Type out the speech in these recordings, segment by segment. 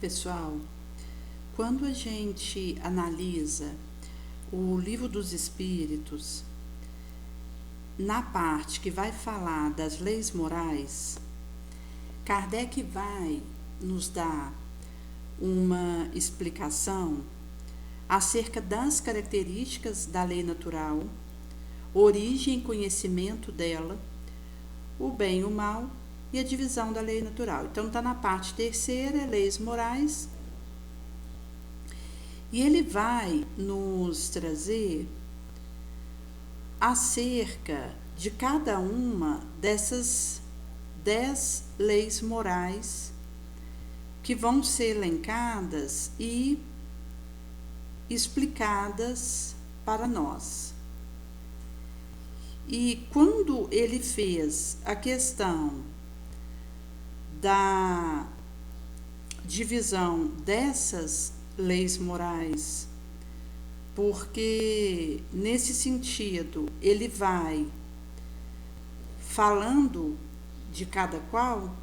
Pessoal, quando a gente analisa o Livro dos Espíritos, na parte que vai falar das leis morais, Kardec vai nos dar uma explicação acerca das características da lei natural, origem e conhecimento dela, o bem e o mal e a divisão da lei natural. Então está na parte terceira, leis morais, e ele vai nos trazer acerca de cada uma dessas 10 leis morais que vão ser elencadas e explicadas para nós. E quando ele fez a questão da divisão dessas leis morais, porque nesse sentido ele vai falando de cada qual,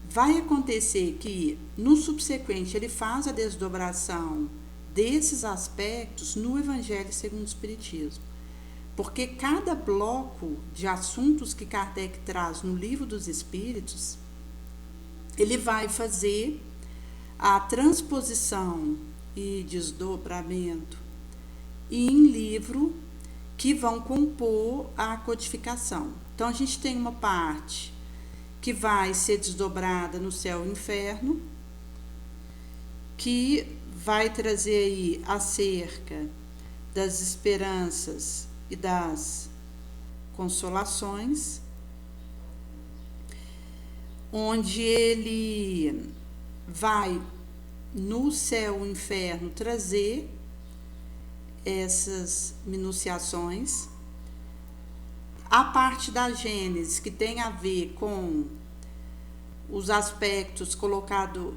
vai acontecer que no subsequente ele faz a desdobração desses aspectos no Evangelho segundo o Espiritismo. Porque cada bloco de assuntos que Kardec traz no Livro dos Espíritos, ele vai fazer a transposição e desdobramento em livro que vão compor a codificação. Então, a gente tem uma parte que vai ser desdobrada no Céu e Inferno, que vai trazer aí acerca das esperanças e das consolações, onde ele vai no Céu e Inferno trazer essas minuciações. A parte da Gênesis, que tem a ver com os aspectos colocados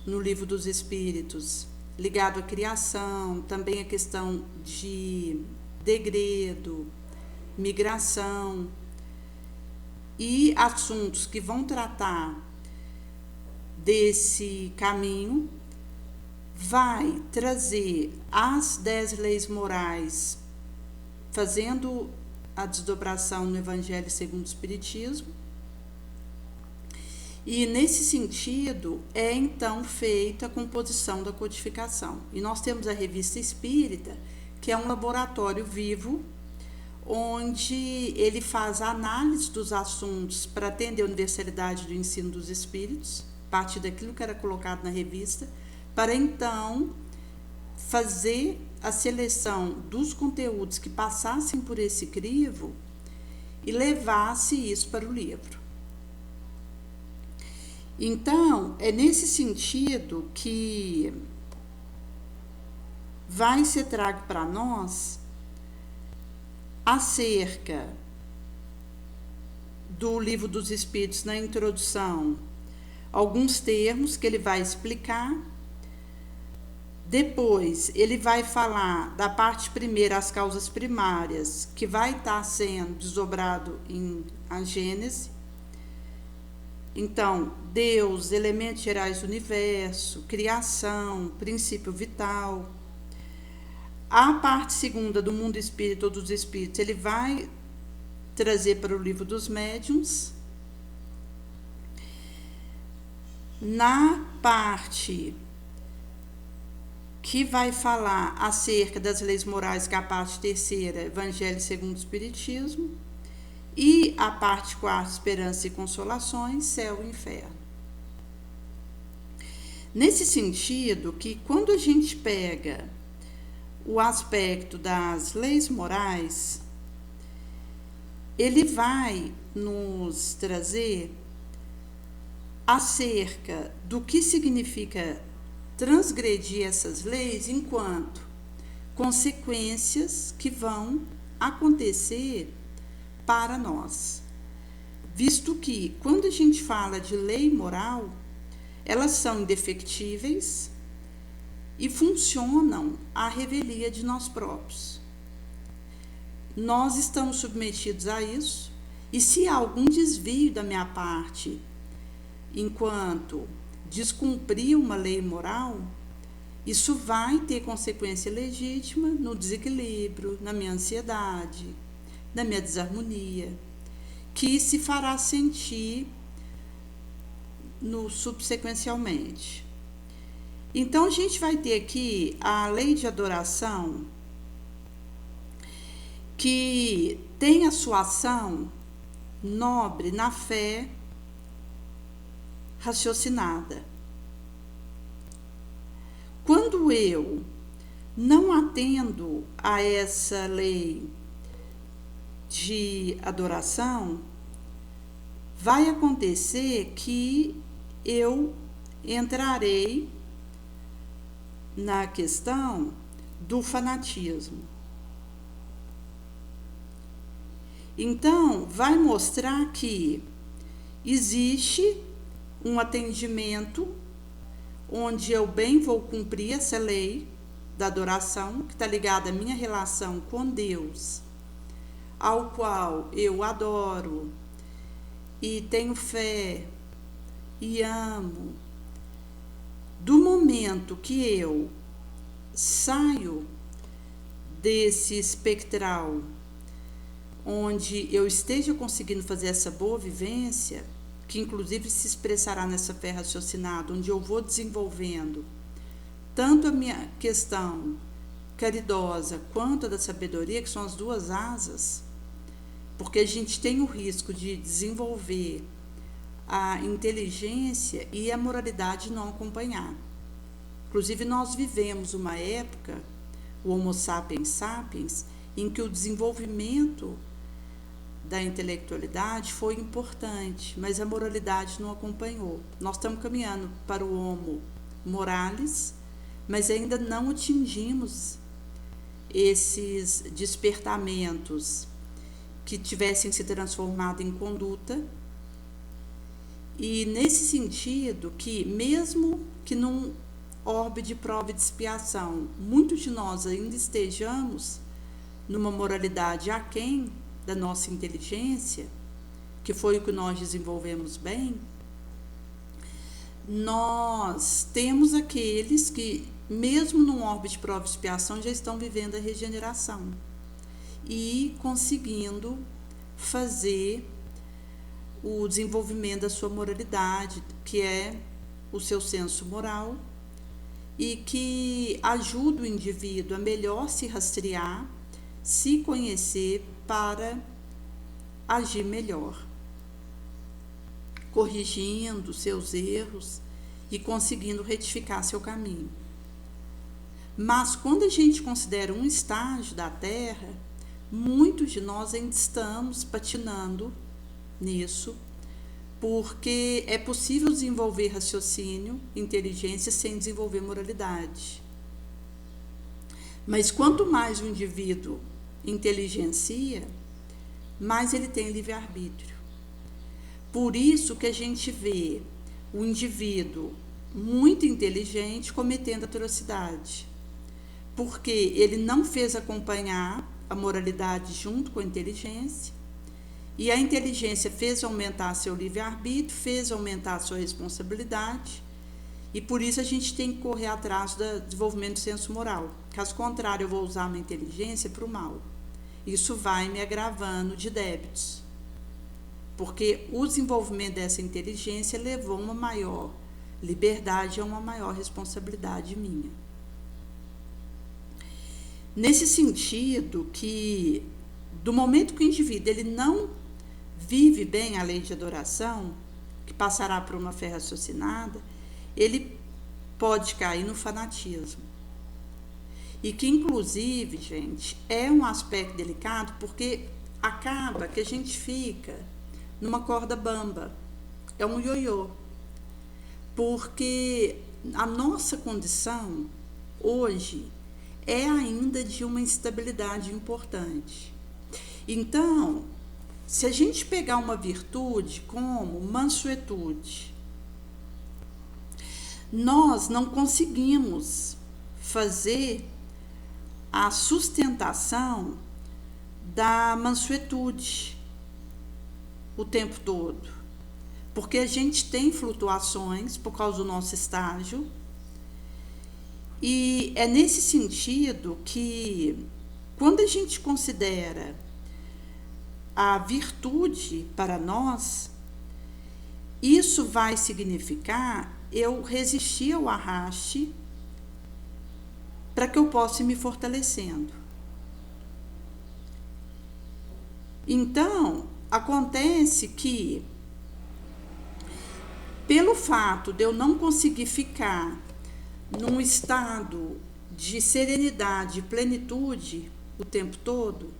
no Livro dos Espíritos, ligado à criação, também a questão de degredo, migração e assuntos que vão tratar desse caminho, vai trazer as 10 leis morais, fazendo a desdobração no Evangelho segundo o Espiritismo. E nesse sentido é então feita a composição da codificação. E nós temos a Revista Espírita, que é um laboratório vivo, onde ele faz a análise dos assuntos para atender a universalidade do ensino dos espíritos, a partir daquilo que era colocado na revista, para então fazer a seleção dos conteúdos que passassem por esse crivo e levasse isso para o livro. Então, é nesse sentido que vai ser trago para nós acerca do Livro dos Espíritos, na introdução, alguns termos que ele vai explicar. Depois, ele vai falar da parte primeira, as causas primárias, que vai estar sendo desdobrado em a Gênese. Então, Deus, elementos gerais do universo, criação, princípio vital. A parte segunda do mundo espírita ou dos espíritos, ele vai trazer para o Livro dos Médiuns. Na parte que vai falar acerca das leis morais, que é a parte terceira, Evangelho segundo o Espiritismo, e a parte quarta, Esperança e Consolações, Céu e Inferno. Nesse sentido, que quando a gente pega o aspecto das leis morais, ele vai nos trazer acerca do que significa transgredir essas leis enquanto consequências que vão acontecer para nós. Visto que, quando a gente fala de lei moral, elas são indefectíveis e funcionam à revelia de nós próprios. Nós estamos submetidos a isso, e se há algum desvio da minha parte, enquanto descumprir uma lei moral, isso vai ter consequência legítima no desequilíbrio, na minha ansiedade, na minha desarmonia, que se fará sentir subsequencialmente. Então, a gente vai ter aqui a lei de adoração, que tem a sua ação nobre na fé raciocinada. Quando eu não atendo a essa lei de adoração, vai acontecer que eu entrarei na questão do fanatismo. Então, vai mostrar que existe um atendimento onde eu bem vou cumprir essa lei da adoração, que está ligada à minha relação com Deus, ao qual eu adoro e tenho fé e amo. Do momento que eu saio desse espectral, onde eu esteja conseguindo fazer essa boa vivência, que inclusive se expressará nessa fé raciocinada, onde eu vou desenvolvendo tanto a minha questão caridosa quanto a da sabedoria, que são as duas asas, porque a gente tem o risco de desenvolver a inteligência e a moralidade não acompanhar. Inclusive, nós vivemos uma época, o Homo sapiens sapiens, em que o desenvolvimento da intelectualidade foi importante, mas a moralidade não acompanhou. Nós estamos caminhando para o Homo moralis, mas ainda não atingimos esses despertamentos que tivessem se transformado em conduta. E nesse sentido, que mesmo que num orbe de prova e de expiação, muitos de nós ainda estejamos numa moralidade aquém da nossa inteligência, que foi o que nós desenvolvemos bem, nós temos aqueles que, mesmo num orbe de prova e expiação, já estão vivendo a regeneração e conseguindo fazer o desenvolvimento da sua moralidade, que é o seu senso moral, e que ajuda o indivíduo a melhor se rastrear, se conhecer para agir melhor, corrigindo seus erros e conseguindo retificar seu caminho. Mas quando a gente considera um estágio da Terra, muitos de nós ainda estamos patinando nisso, porque é possível desenvolver raciocínio, inteligência, sem desenvolver moralidade. Mas quanto mais o indivíduo inteligencia, mais ele tem livre-arbítrio. Por isso que a gente vê o indivíduo muito inteligente cometendo atrocidade, porque ele não fez acompanhar a moralidade junto com a inteligência, e a inteligência fez aumentar seu livre-arbítrio, fez aumentar a sua responsabilidade, e por isso a gente tem que correr atrás do desenvolvimento do senso moral. Caso contrário, eu vou usar uma inteligência para o mal. Isso vai me agravando de débitos, porque o desenvolvimento dessa inteligência levou a uma maior liberdade, a uma maior responsabilidade minha. Nesse sentido, que do momento que o indivíduo ele não vive bem a lei de adoração, que passará por uma fé raciocinada, ele pode cair no fanatismo. E que, inclusive, gente, é um aspecto delicado, porque acaba que a gente fica numa corda bamba, é um ioiô, porque a nossa condição hoje é ainda de uma instabilidade importante. Então, se a gente pegar uma virtude como mansuetude, nós não conseguimos fazer a sustentação da mansuetude o tempo todo, porque a gente tem flutuações por causa do nosso estágio. E é nesse sentido que, quando a gente considera a virtude para nós, isso vai significar eu resistir ao arraste para que eu possa ir me fortalecendo. Então, acontece que, pelo fato de eu não conseguir ficar num estado de serenidade e plenitude o tempo todo,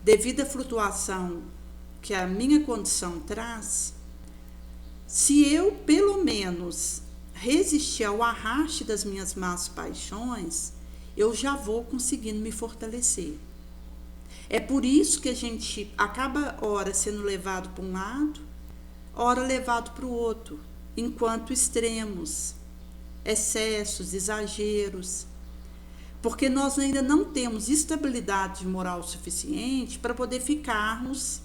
devido à flutuação que a minha condição traz, se eu pelo menos resistir ao arraste das minhas más paixões, eu já vou conseguindo me fortalecer. É por isso que a gente acaba ora sendo levado para um lado, ora levado para o outro, enquanto extremos, excessos, exageros, porque nós ainda não temos estabilidade moral suficiente para poder ficarmos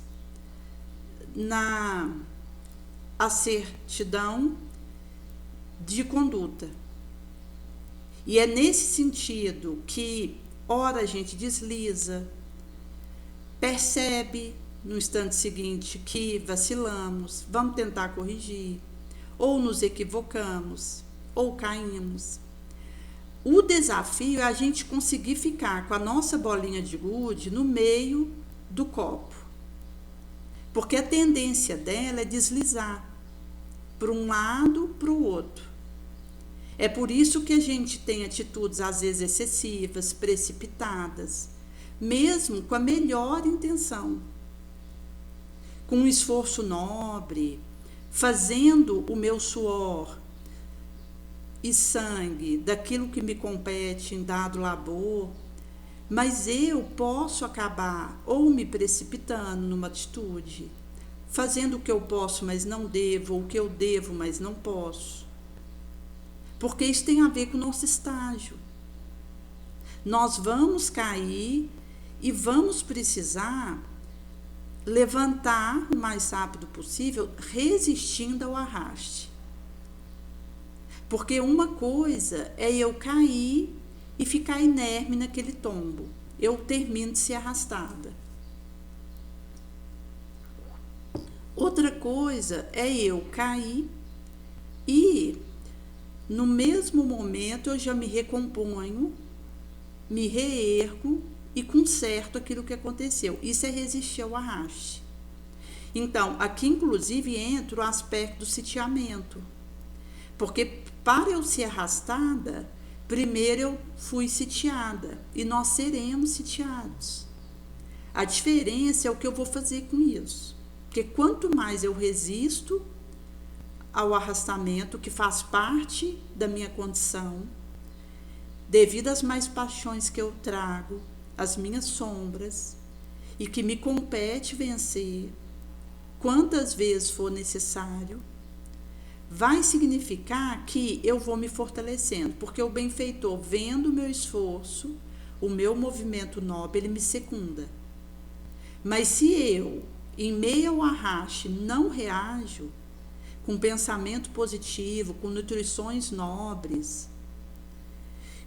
na certidão de conduta. E é nesse sentido que, ora, a gente desliza, percebe no instante seguinte que vacilamos, vamos tentar corrigir, ou nos equivocamos, ou caímos. O desafio é a gente conseguir ficar com a nossa bolinha de gude no meio do copo, porque a tendência dela é deslizar para um lado, para o outro. É por isso que a gente tem atitudes às vezes excessivas, precipitadas, mesmo com a melhor intenção, com um esforço nobre, fazendo o meu suor e sangue daquilo que me compete em dado labor, mas eu posso acabar ou me precipitando numa atitude, fazendo o que eu posso, mas não devo, ou o que eu devo, mas não posso. Porque isso tem a ver com o nosso estágio. Nós vamos cair e vamos precisar levantar o mais rápido possível, resistindo ao arraste. Porque uma coisa é eu cair e ficar inerme naquele tombo. Eu termino de ser arrastada. Outra coisa é eu cair e, no mesmo momento, eu já me recomponho, me reergo e conserto aquilo que aconteceu. Isso é resistir ao arraste. Então, aqui inclusive entra o aspecto do sitiamento. Porque para eu ser arrastada, primeiro eu fui sitiada e nós seremos sitiados. A diferença é o que eu vou fazer com isso. Porque quanto mais eu resisto ao arrastamento, que faz parte da minha condição, devido às mais paixões que eu trago, as minhas sombras, e que me compete vencer quantas vezes for necessário, vai significar que eu vou me fortalecendo, porque o benfeitor, vendo o meu esforço, o meu movimento nobre, ele me secunda. Mas se eu, em meio ao arraste, não reajo com pensamento positivo, com nutrições nobres,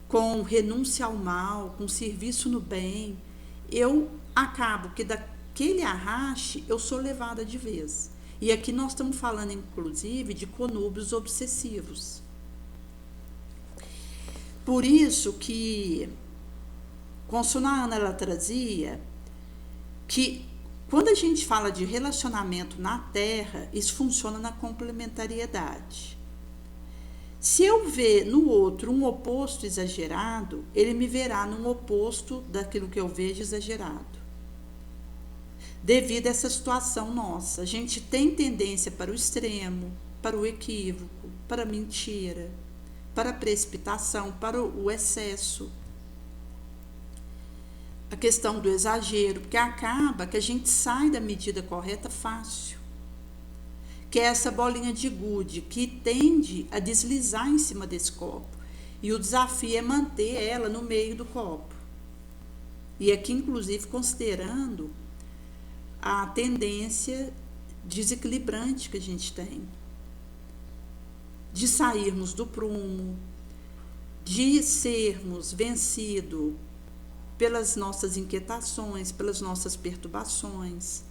com renúncia ao mal, com serviço no bem, eu acabo que daquele arraste eu sou levada de vez. E aqui nós estamos falando, inclusive, de conúbios obsessivos. Por isso que Consuna Ana, ela trazia que quando a gente fala de relacionamento na Terra, isso funciona na complementariedade. Se eu ver no outro um oposto exagerado, ele me verá num oposto daquilo que eu vejo exagerado. Devido a essa situação nossa, a gente tem tendência para o extremo, para o equívoco, para a mentira, para a precipitação, para o excesso. A questão do exagero, porque acaba que a gente sai da medida correta fácil. Que é essa bolinha de gude que tende a deslizar em cima desse copo. E o desafio é manter ela no meio do copo. E aqui, inclusive, considerando a tendência desequilibrante que a gente tem, de sairmos do prumo, de sermos vencidos pelas nossas inquietações, pelas nossas perturbações,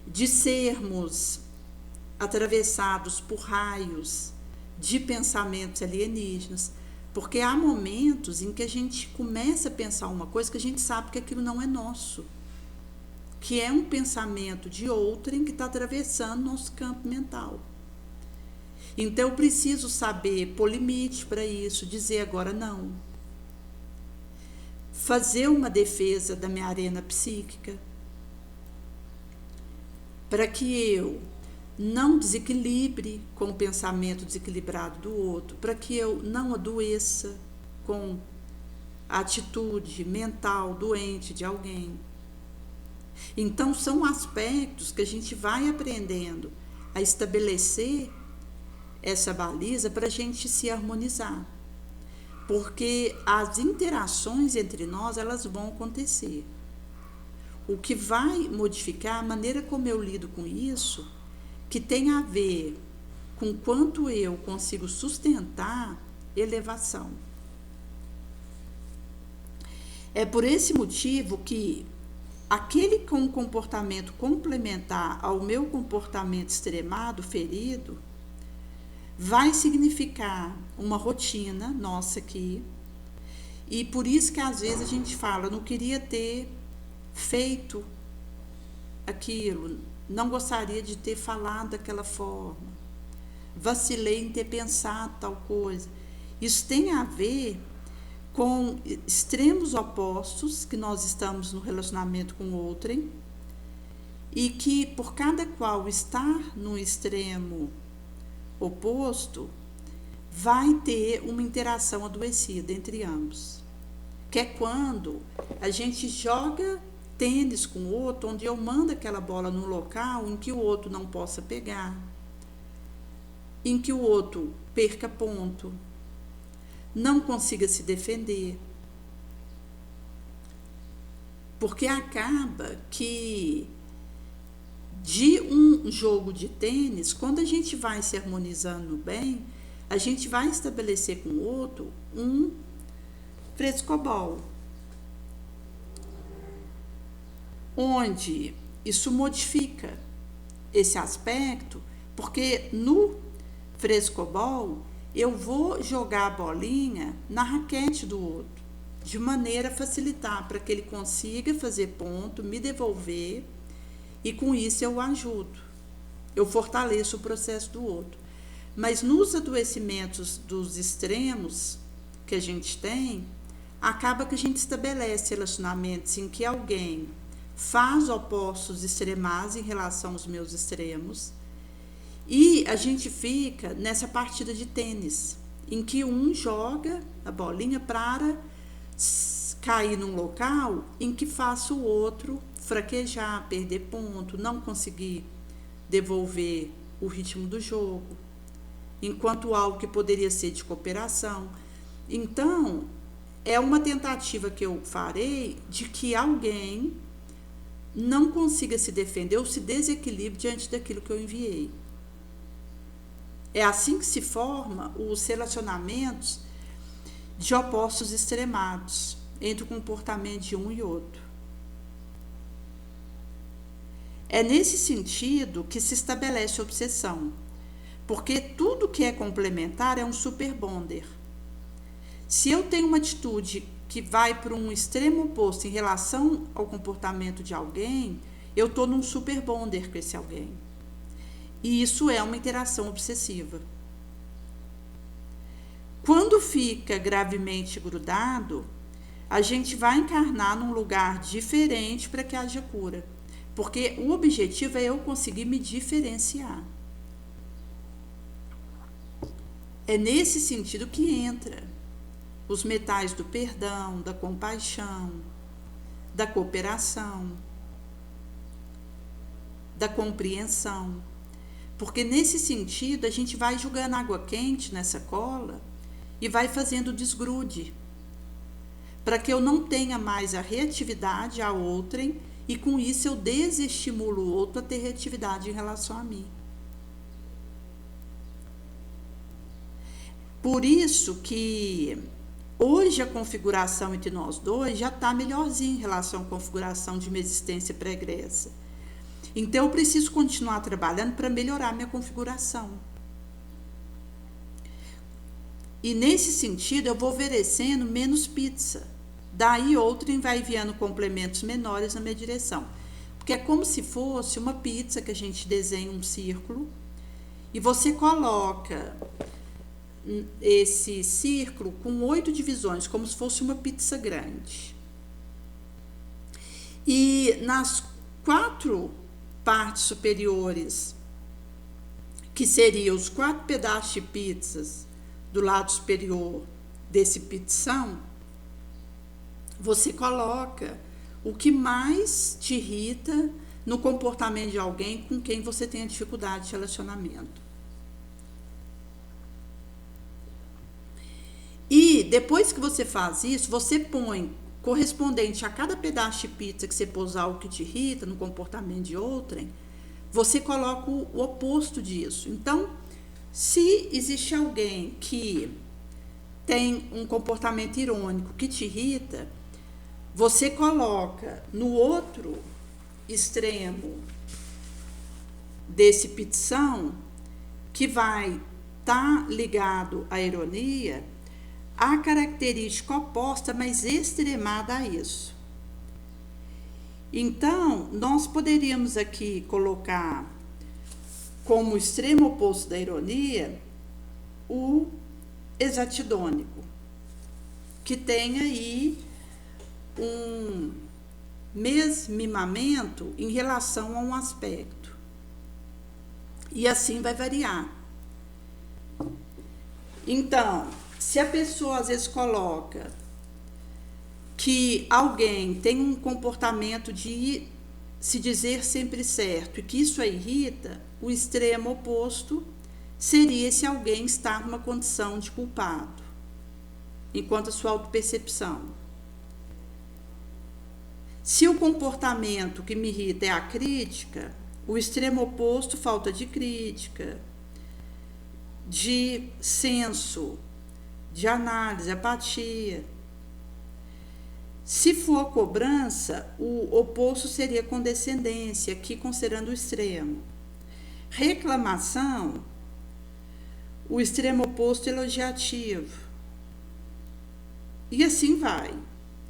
de sermos atravessados por raios de pensamentos alienígenas, porque há momentos em que a gente começa a pensar uma coisa que a gente sabe que aquilo não é nosso, que é um pensamento de outrem que está atravessando nosso campo mental. Então eu preciso saber pôr limite para isso, dizer agora não. Fazer uma defesa da minha arena psíquica, para que eu não desequilibre com o pensamento desequilibrado do outro, para que eu não adoeça com a atitude mental doente de alguém. Então são aspectos que a gente vai aprendendo a estabelecer essa baliza para a gente se harmonizar, porque as interações entre nós, elas vão acontecer. O que vai modificar a maneira como eu lido com isso, que tem a ver com quanto eu consigo sustentar elevação. É por esse motivo que aquele com um comportamento complementar ao meu comportamento extremado, ferido, vai significar uma rotina nossa aqui. E por isso que às vezes a gente fala, não queria ter feito aquilo, não gostaria de ter falado daquela forma, vacilei em ter pensado tal coisa. Isso tem a ver com extremos opostos que nós estamos no relacionamento com outrem, e que por cada qual estar no extremo oposto vai ter uma interação adoecida entre ambos, que é quando a gente joga tênis com o outro, onde eu mando aquela bola num local em que o outro não possa pegar, em que o outro perca ponto, não consiga se defender, porque acaba que de um jogo de tênis, quando a gente vai se harmonizando bem, a gente vai estabelecer com o outro um frescobol, onde isso modifica esse aspecto, porque no frescobol eu vou jogar a bolinha na raquete do outro, de maneira a facilitar para que ele consiga fazer ponto, me devolver, e com isso eu ajudo, eu fortaleço o processo do outro. Mas nos adoecimentos dos extremos que a gente tem, acaba que a gente estabelece relacionamentos em que alguém faz opostos extremados em relação aos meus extremos, e a gente fica nessa partida de tênis, em que um joga a bolinha para cair num local em que faça o outro fraquejar, perder ponto, não conseguir devolver o ritmo do jogo, enquanto algo que poderia ser de cooperação. Então, é uma tentativa que eu farei de que alguém não consiga se defender ou se desequilibre diante daquilo que eu enviei. É assim que se forma os relacionamentos de opostos extremados entre o comportamento de um e outro. É nesse sentido que se estabelece a obsessão, porque tudo que é complementar é um super bonder. Se eu tenho uma atitude que vai para um extremo oposto em relação ao comportamento de alguém, eu estou num super bonder com esse alguém. E isso é uma interação obsessiva. Quando fica gravemente grudado, a gente vai encarnar num lugar diferente para que haja cura. Porque o objetivo é eu conseguir me diferenciar. É nesse sentido que entra os metais do perdão, da compaixão, da cooperação, da compreensão. Porque nesse sentido a gente vai jogando água quente nessa cola e vai fazendo desgrude, para que eu não tenha mais a reatividade a outrem e com isso eu desestimulo o outro a ter reatividade em relação a mim. Por isso que hoje a configuração entre nós dois já está melhorzinha em relação à configuração de uma existência pregressa. Então eu preciso continuar trabalhando para melhorar minha configuração. E nesse sentido eu vou oferecendo menos pizza. Daí outrem vai enviando complementos menores na minha direção. Porque é como se fosse uma pizza que a gente desenha um círculo e você coloca esse círculo com 8 divisões, como se fosse uma pizza grande. E nas 4 partes superiores, que seriam os 4 pedaços de pizzas do lado superior desse pizzão, você coloca o que mais te irrita no comportamento de alguém com quem você tem dificuldade de relacionamento. E depois que você faz isso, você põe correspondente a cada pedaço de pizza que você pôs algo que te irrita no comportamento de outrem, você coloca o oposto disso. Então, se existe alguém que tem um comportamento irônico que te irrita, você coloca no outro extremo desse pizzão, que vai estar ligado à ironia, a característica oposta, mas extremada a isso. Então, nós poderíamos aqui colocar como extremo oposto da ironia o exatidônico, que tem aí um mesmimamento em relação a um aspecto. E assim vai variar. Então, se a pessoa às vezes coloca que alguém tem um comportamento de se dizer sempre certo e que isso a irrita, o extremo oposto seria se alguém está numa condição de culpado, enquanto a sua autopercepção. Se o comportamento que me irrita é a crítica, o extremo oposto, falta de crítica, de senso, de análise, apatia. Se for cobrança, o oposto seria condescendência, aqui considerando o extremo. Reclamação, o extremo oposto elogiativo. E assim vai.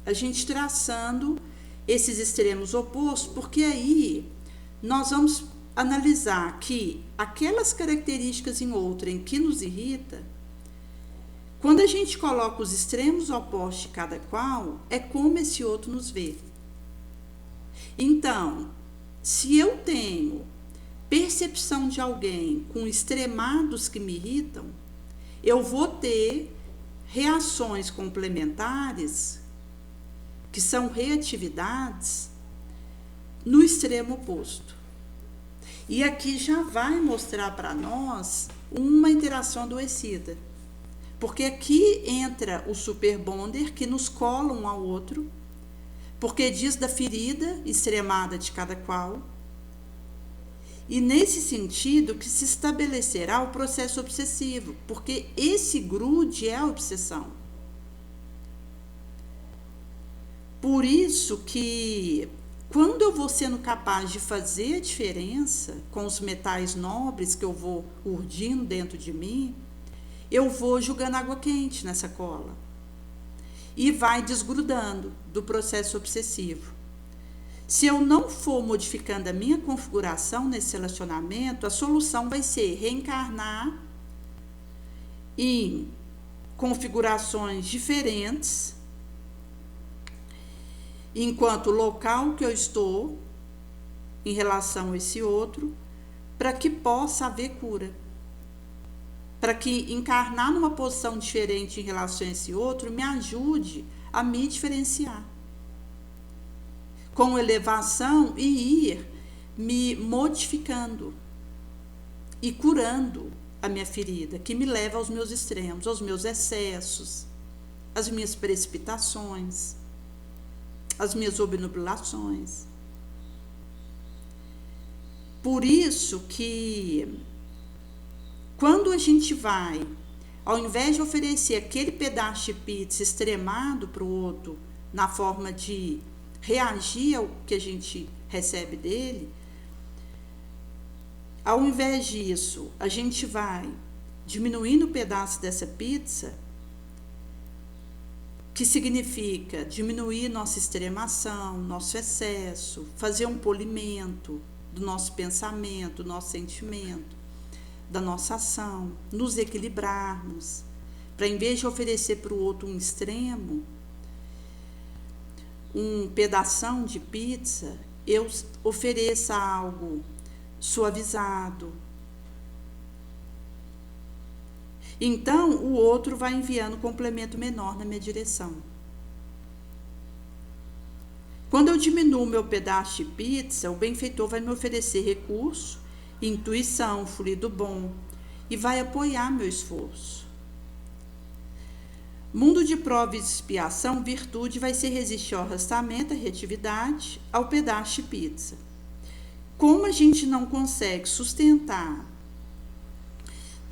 A gente traçando esses extremos opostos, porque aí nós vamos analisar que aquelas características em outrem que nos irrita, quando a gente coloca os extremos opostos de cada qual, é como esse outro nos vê. Então, se eu tenho percepção de alguém com extremados que me irritam, eu vou ter reações complementares, que são reatividades, no extremo oposto. E aqui já vai mostrar para nós uma interação adoecida. Porque aqui entra o superbonder que nos cola um ao outro, porque diz da ferida extremada de cada qual. E nesse sentido que se estabelecerá o processo obsessivo, porque esse grude é a obsessão. Por isso que quando eu vou sendo capaz de fazer a diferença com os metais nobres que eu vou urdindo dentro de mim, eu vou jogando água quente nessa cola e vai desgrudando do processo obsessivo. Se eu não for modificando a minha configuração nesse relacionamento, a solução vai ser reencarnar em configurações diferentes, enquanto o local que eu estou em relação a esse outro, para que possa haver cura. Para que encarnar numa posição diferente em relação a esse outro me ajude a me diferenciar. Com elevação e ir me modificando e curando a minha ferida, que me leva aos meus extremos, aos meus excessos, às minhas precipitações, às minhas obnubilações. Por isso que quando a gente vai, ao invés de oferecer aquele pedaço de pizza extremado para o outro, na forma de reagir ao que a gente recebe dele, ao invés disso, a gente vai diminuindo o pedaço dessa pizza, que significa diminuir nossa extremação, nosso excesso, fazer um polimento do nosso pensamento, do nosso sentimento, da nossa ação, nos equilibrarmos, para em vez de oferecer para o outro um extremo, um pedação de pizza, eu ofereça algo suavizado. Então, o outro vai enviando um complemento menor na minha direção. Quando eu diminuo o meu pedaço de pizza, o benfeitor vai me oferecer recurso, intuição, fluido bom, e vai apoiar meu esforço. Mundo de prova e expiação, virtude vai ser resistir ao arrastamento, à reatividade, ao pedaço de pizza. Como a gente não consegue sustentar,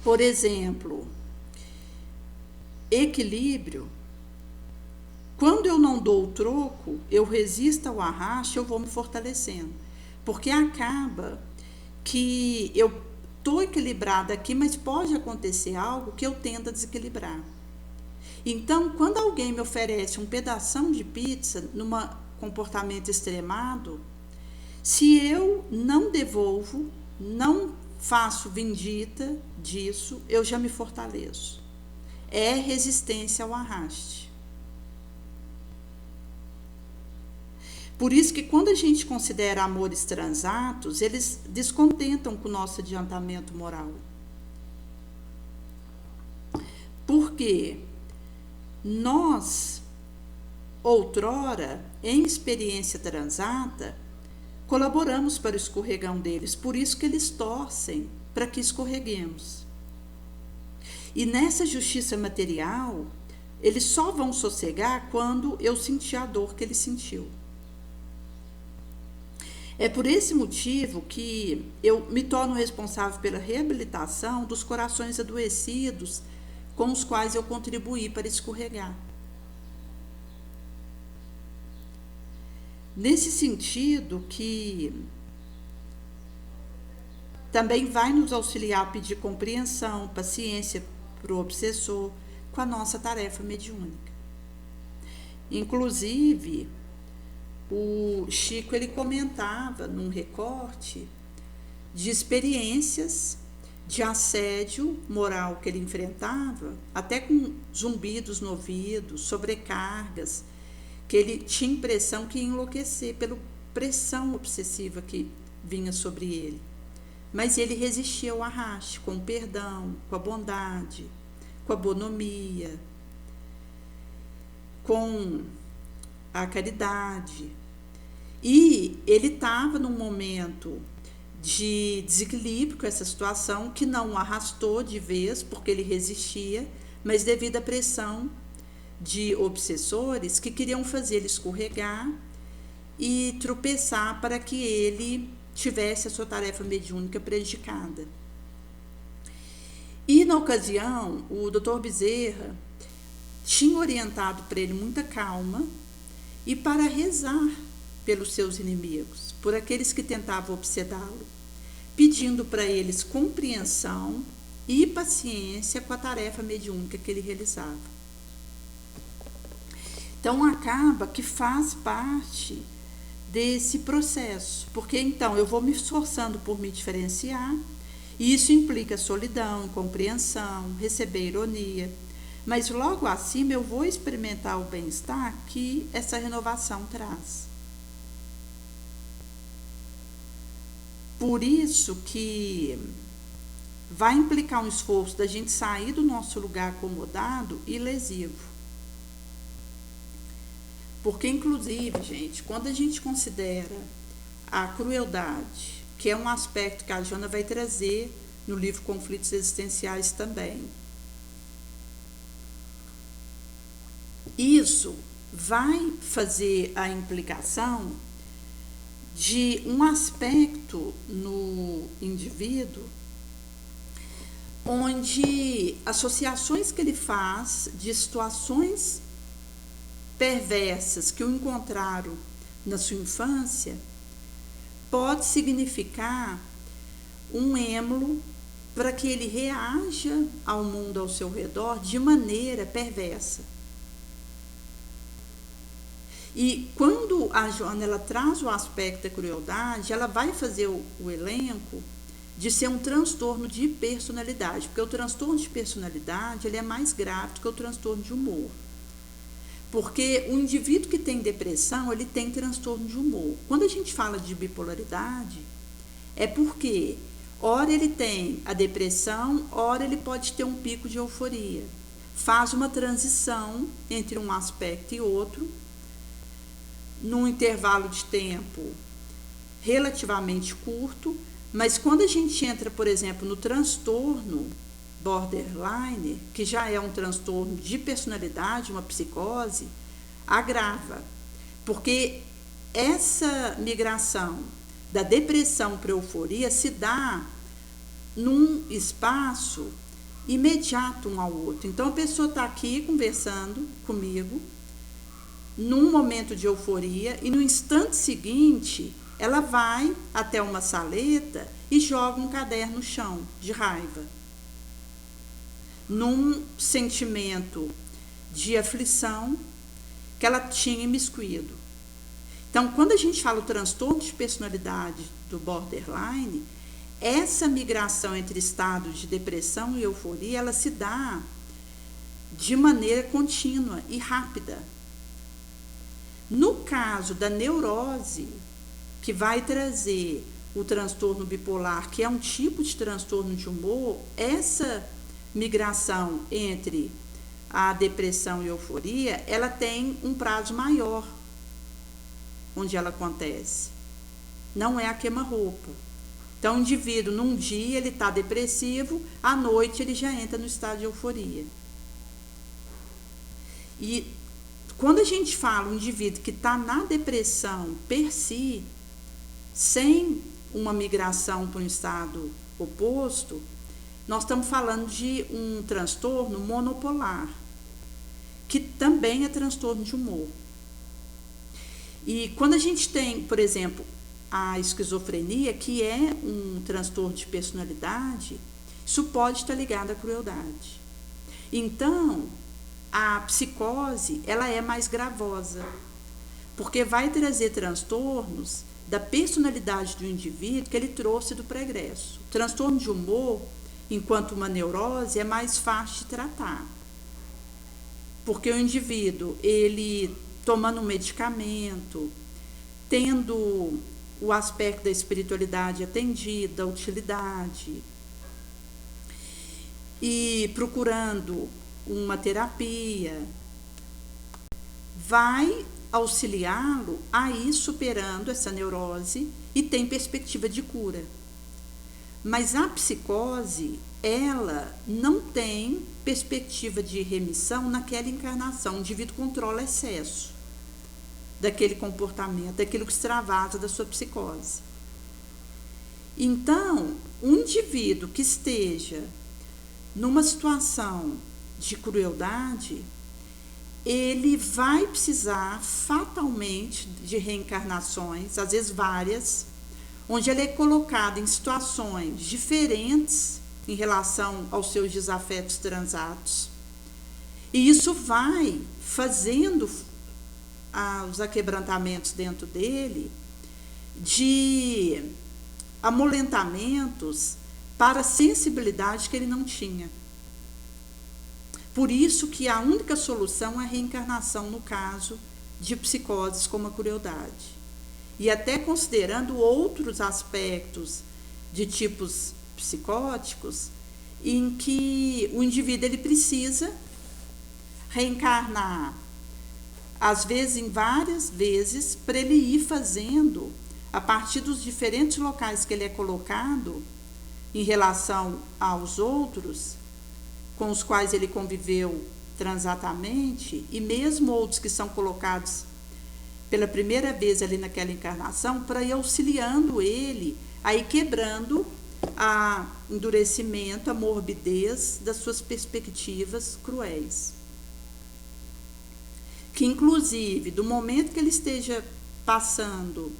por exemplo, equilíbrio, quando eu não dou o troco, eu resisto ao arrasto, eu vou me fortalecendo. Porque acaba que eu estou equilibrada aqui, mas pode acontecer algo que eu tendo a desequilibrar. Então, quando alguém me oferece um pedação de pizza num comportamento extremado, se eu não devolvo, não faço vindita disso, eu já me fortaleço. É resistência ao arraste. Por isso que quando a gente considera amores transatos, eles descontentam com o nosso adiantamento moral. Porque nós, outrora, em experiência transata, colaboramos para o escorregão deles, por isso que eles torcem para que escorreguemos. E nessa justiça material, eles só vão sossegar quando eu sentir a dor que ele sentiu. É por esse motivo que eu me torno responsável pela reabilitação dos corações adoecidos com os quais eu contribuí para escorregar. Nesse sentido que também vai nos auxiliar a pedir compreensão, paciência para o obsessor com a nossa tarefa mediúnica. Inclusive, o Chico ele comentava num recorte de experiências de assédio moral que ele enfrentava, até com zumbidos no ouvido, sobrecargas, que ele tinha impressão que ia enlouquecer pela pressão obsessiva que vinha sobre ele. Mas ele resistia ao arraste, com o perdão, com a bondade, com a bonomia, com a caridade. E ele estava num momento de desequilíbrio com essa situação, que não o arrastou de vez, porque ele resistia, mas devido à pressão de obsessores que queriam fazer ele escorregar e tropeçar para que ele tivesse a sua tarefa mediúnica prejudicada. E na ocasião, o Dr. Bezerra tinha orientado para ele muita calma e para rezar pelos seus inimigos, por aqueles que tentavam obsedá-lo, pedindo para eles compreensão e paciência com a tarefa mediúnica que ele realizava. Então, acaba que faz parte desse processo, porque então eu vou me esforçando por me diferenciar, e isso implica solidão, incompreensão, receber ironia, mas logo acima eu vou experimentar o bem-estar que essa renovação traz. Por isso que vai implicar um esforço da gente sair do nosso lugar acomodado e lesivo. Porque, inclusive, gente, quando a gente considera a crueldade, que é um aspecto que a Joana vai trazer no livro Conflitos Existenciais também, isso vai fazer a implicação de um aspecto no indivíduo onde associações que ele faz de situações perversas que o encontraram na sua infância pode significar um émulo para que ele reaja ao mundo ao seu redor de maneira perversa. E quando a Joana ela traz o aspecto da crueldade, ela vai fazer o elenco de ser um transtorno de personalidade, porque o transtorno de personalidade ele é mais grave do que o transtorno de humor. Porque o indivíduo que tem depressão, ele tem transtorno de humor. Quando a gente fala de bipolaridade, é porque ora ele tem a depressão, ora ele pode ter um pico de euforia. Faz uma transição entre um aspecto e outro, num intervalo de tempo relativamente curto, mas quando a gente entra, por exemplo, no transtorno borderline, que já é um transtorno de personalidade, uma psicose, agrava, porque essa migração da depressão para a euforia se dá num espaço imediato um ao outro. Então a pessoa está aqui conversando comigo, num momento de euforia, e no instante seguinte ela vai até uma saleta e joga um caderno no chão de raiva, num sentimento de aflição que ela tinha imiscuído. Então, quando a gente fala o transtorno de personalidade do borderline, essa migração entre estados de depressão e euforia, ela se dá de maneira contínua e rápida. No caso da neurose, que vai trazer o transtorno bipolar, que é um tipo de transtorno de humor, essa migração entre a depressão e a euforia, ela tem um prazo maior onde ela acontece. Não é a queima-roupa. Então, o indivíduo, num dia, ele está depressivo, à noite ele já entra no estado de euforia. E quando a gente fala um indivíduo que está na depressão per si, sem uma migração para um estado oposto, nós estamos falando de um transtorno monopolar, que também é transtorno de humor. E quando a gente tem, por exemplo, a esquizofrenia, que é um transtorno de personalidade, isso pode estar ligado à crueldade. Então, a psicose, ela é mais gravosa, porque vai trazer transtornos da personalidade do indivíduo que ele trouxe do pregresso. O transtorno de humor, enquanto uma neurose, é mais fácil de tratar, porque o indivíduo, ele tomando um medicamento, tendo o aspecto da espiritualidade atendido, da utilidade, e procurando uma terapia, vai auxiliá-lo a ir superando essa neurose e tem perspectiva de cura. Mas a psicose, ela não tem perspectiva de remissão naquela encarnação. O indivíduo controla excesso daquele comportamento, daquilo que extravasa da sua psicose. Então, um indivíduo que esteja numa situação de crueldade, ele vai precisar fatalmente de reencarnações, às vezes várias, onde ele é colocado em situações diferentes em relação aos seus desafetos transatos. E isso vai fazendo os aquebrantamentos dentro dele de amolentamentos para a sensibilidade que ele não tinha. Por isso que a única solução é a reencarnação no caso de psicoses como a crueldade. E até considerando outros aspectos de tipos psicóticos, em que o indivíduo ele precisa reencarnar, às vezes em várias vezes, para ele ir fazendo, a partir dos diferentes locais que ele é colocado, em relação aos outros, com os quais ele conviveu transatamente, e mesmo outros que são colocados pela primeira vez ali naquela encarnação, para ir auxiliando ele, aí quebrando a endurecimento, a morbidez das suas perspectivas cruéis. Que inclusive, do momento que ele esteja passando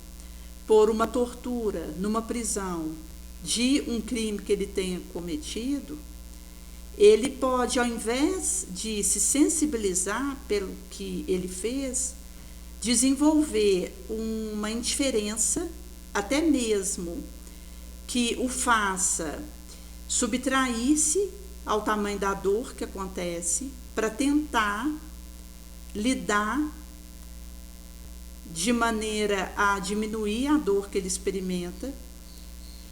por uma tortura numa prisão de um crime que ele tenha cometido, ele pode, ao invés de se sensibilizar pelo que ele fez, desenvolver uma indiferença, até mesmo que o faça subtrair-se ao tamanho da dor que acontece, para tentar lidar de maneira a diminuir a dor que ele experimenta,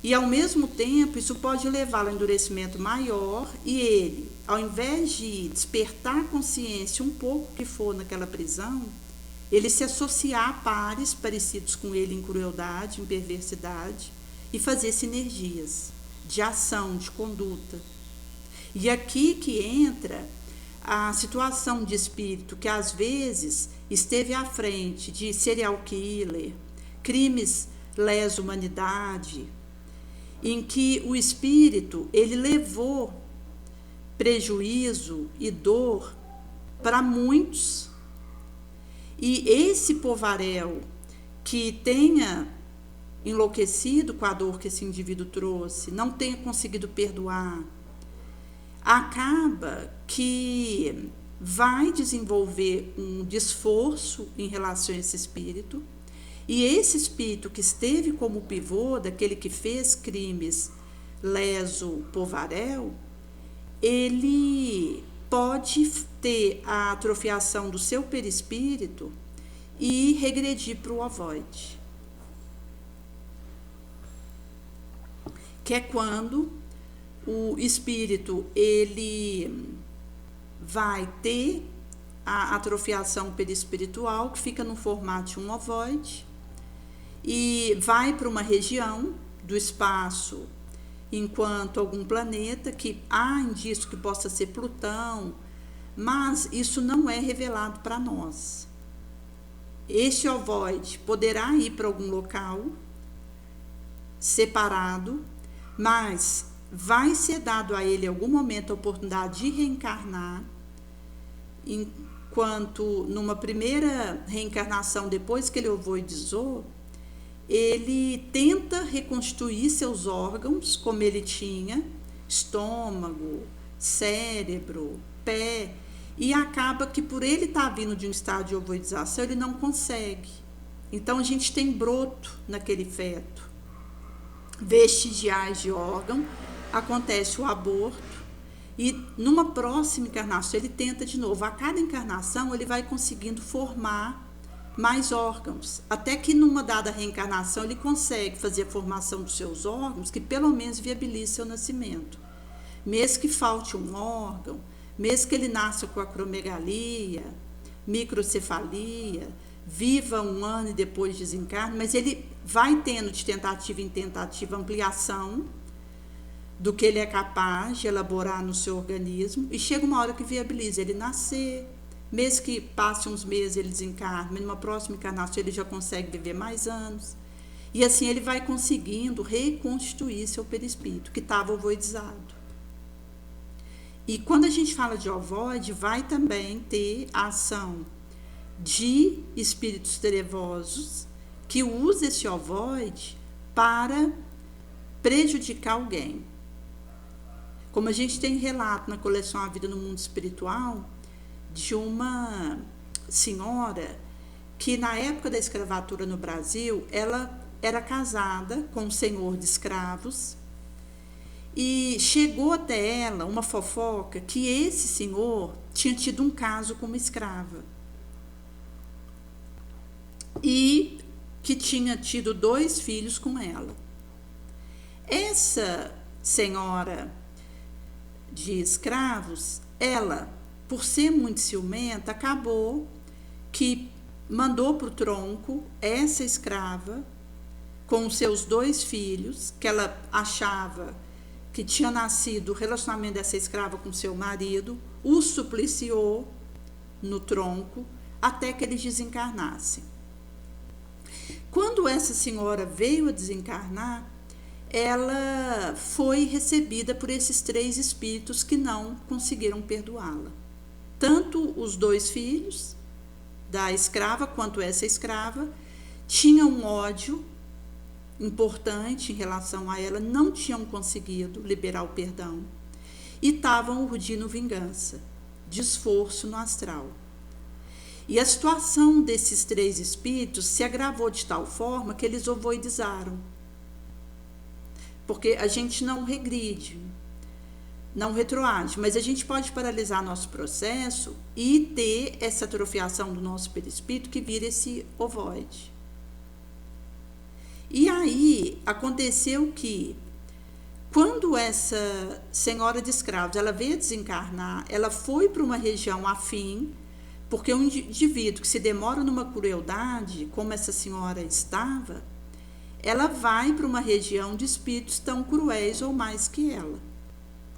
e ao mesmo tempo isso pode levá-lo a um endurecimento maior, e ele, ao invés de despertar a consciência um pouco que for naquela prisão, ele se associar a pares parecidos com ele em crueldade, em perversidade, e fazer sinergias de ação, de conduta. E aqui que entra a situação de espírito que às vezes esteve à frente de serial killer, crimes lesa humanidade, em que o espírito ele levou prejuízo e dor para muitos, e esse povaréu que tenha enlouquecido com a dor que esse indivíduo trouxe, não tenha conseguido perdoar, acaba que vai desenvolver um desforço em relação a esse espírito, e esse espírito que esteve como pivô daquele que fez crimes leso povaréu, ele pode ter a atrofiação do seu perispírito e regredir para o ovoide, que é quando o espírito ele vai ter a atrofiação perispiritual, que fica no formato de um ovoide, e vai para uma região do espaço enquanto algum planeta, que há indício que possa ser Plutão, mas isso não é revelado para nós. Este ovoide poderá ir para algum local separado, mas vai ser dado a ele em algum momento a oportunidade de reencarnar, enquanto numa primeira reencarnação, depois que ele ovoidizou, ele tenta reconstruir seus órgãos como ele tinha, estômago, cérebro, pé, e acaba que por ele estar vindo de um estado de ovoidização, ele não consegue. Então a gente tem broto naquele feto, vestigiais de órgão, acontece o aborto, e numa próxima encarnação ele tenta de novo. A cada encarnação ele vai conseguindo formar mais órgãos, até que numa dada reencarnação ele consegue fazer a formação dos seus órgãos, que pelo menos viabilize seu nascimento. Mesmo que falte um órgão, mesmo que ele nasça com acromegalia, microcefalia, viva um ano e depois desencarne, mas ele vai tendo de tentativa em tentativa ampliação do que ele é capaz de elaborar no seu organismo, e chega uma hora que viabiliza ele nascer, mesmo que passe uns meses ele desencarne, mas numa próxima encarnação ele já consegue viver mais anos, e assim ele vai conseguindo reconstituir seu perispírito, que estava ovoidizado. E quando a gente fala de ovoide, vai também ter a ação de espíritos trevosos que usam esse ovoide para prejudicar alguém. Como a gente tem relato na coleção A Vida no Mundo Espiritual, de uma senhora que na época da escravatura no Brasil, ela era casada com um senhor de escravos, e chegou até ela uma fofoca que esse senhor tinha tido um caso com uma escrava e que tinha tido 2 filhos com ela. Essa senhora de escravos, ela, por ser muito ciumenta, acabou que mandou para o tronco essa escrava com os seus 2 filhos, que ela achava que tinha nascido o relacionamento dessa escrava com seu marido, o supliciou no tronco até que eles desencarnassem. Quando essa senhora veio a desencarnar, ela foi recebida por esses 3 espíritos que não conseguiram perdoá-la. Tanto os 2 filhos da escrava quanto essa escrava tinham um ódio importante em relação a ela, não tinham conseguido liberar o perdão e estavam urdindo vingança, de esforço no astral. E a situação desses 3 espíritos se agravou de tal forma que eles ovoidizaram. Porque a gente não regride, não retroage, mas a gente pode paralisar nosso processo e ter essa atrofiação do nosso perispírito que vira esse ovoide. E aí aconteceu que, quando essa senhora de escravos ela veio desencarnar, ela foi para uma região afim, porque um indivíduo que se demora numa crueldade, como essa senhora estava, ela vai para uma região de espíritos tão cruéis ou mais que ela,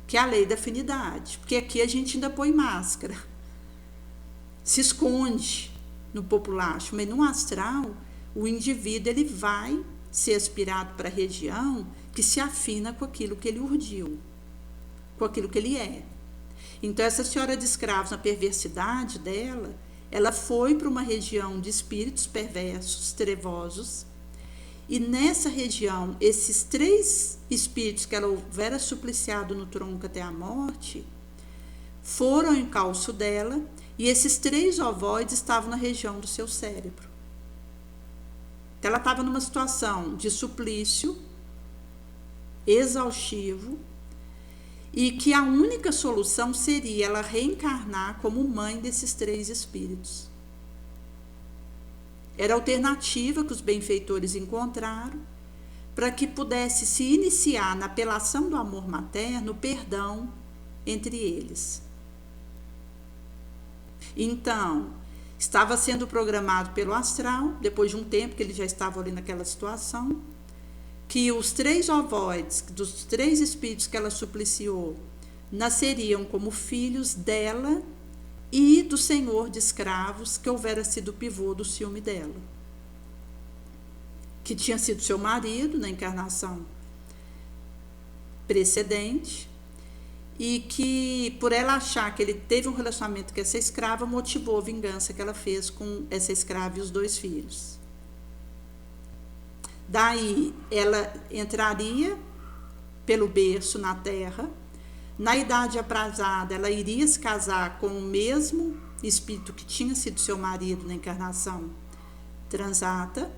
que é a lei da afinidade, porque aqui a gente ainda põe máscara, se esconde no populacho, mas no astral o indivíduo ele vai ser aspirado para a região que se afina com aquilo que ele urdiu, com aquilo que ele é. Então essa senhora de escravos, na perversidade dela, ela foi para uma região de espíritos perversos, trevosos, e nessa região, esses 3 espíritos que ela houvera supliciado no tronco até a morte, foram ao encalço dela, e esses 3 ovoides estavam na região do seu cérebro. Então ela estava numa situação de suplício exaustivo, e que a única solução seria ela reencarnar como mãe desses 3 espíritos. Era a alternativa que os benfeitores encontraram para que pudesse se iniciar na apelação do amor materno, o perdão entre eles. Então, estava sendo programado pelo astral, depois de um tempo que ele já estava ali naquela situação, que os 3 ovoides, dos 3 espíritos que ela supliciou, nasceriam como filhos dela e do senhor de escravos que houvera sido o pivô do ciúme dela, que tinha sido seu marido na encarnação precedente, e que, por ela achar que ele teve um relacionamento com essa escrava, motivou a vingança que ela fez com essa escrava e os 2 filhos. Daí ela entraria pelo berço na terra. Na idade aprazada, ela iria se casar com o mesmo espírito que tinha sido seu marido na encarnação transata,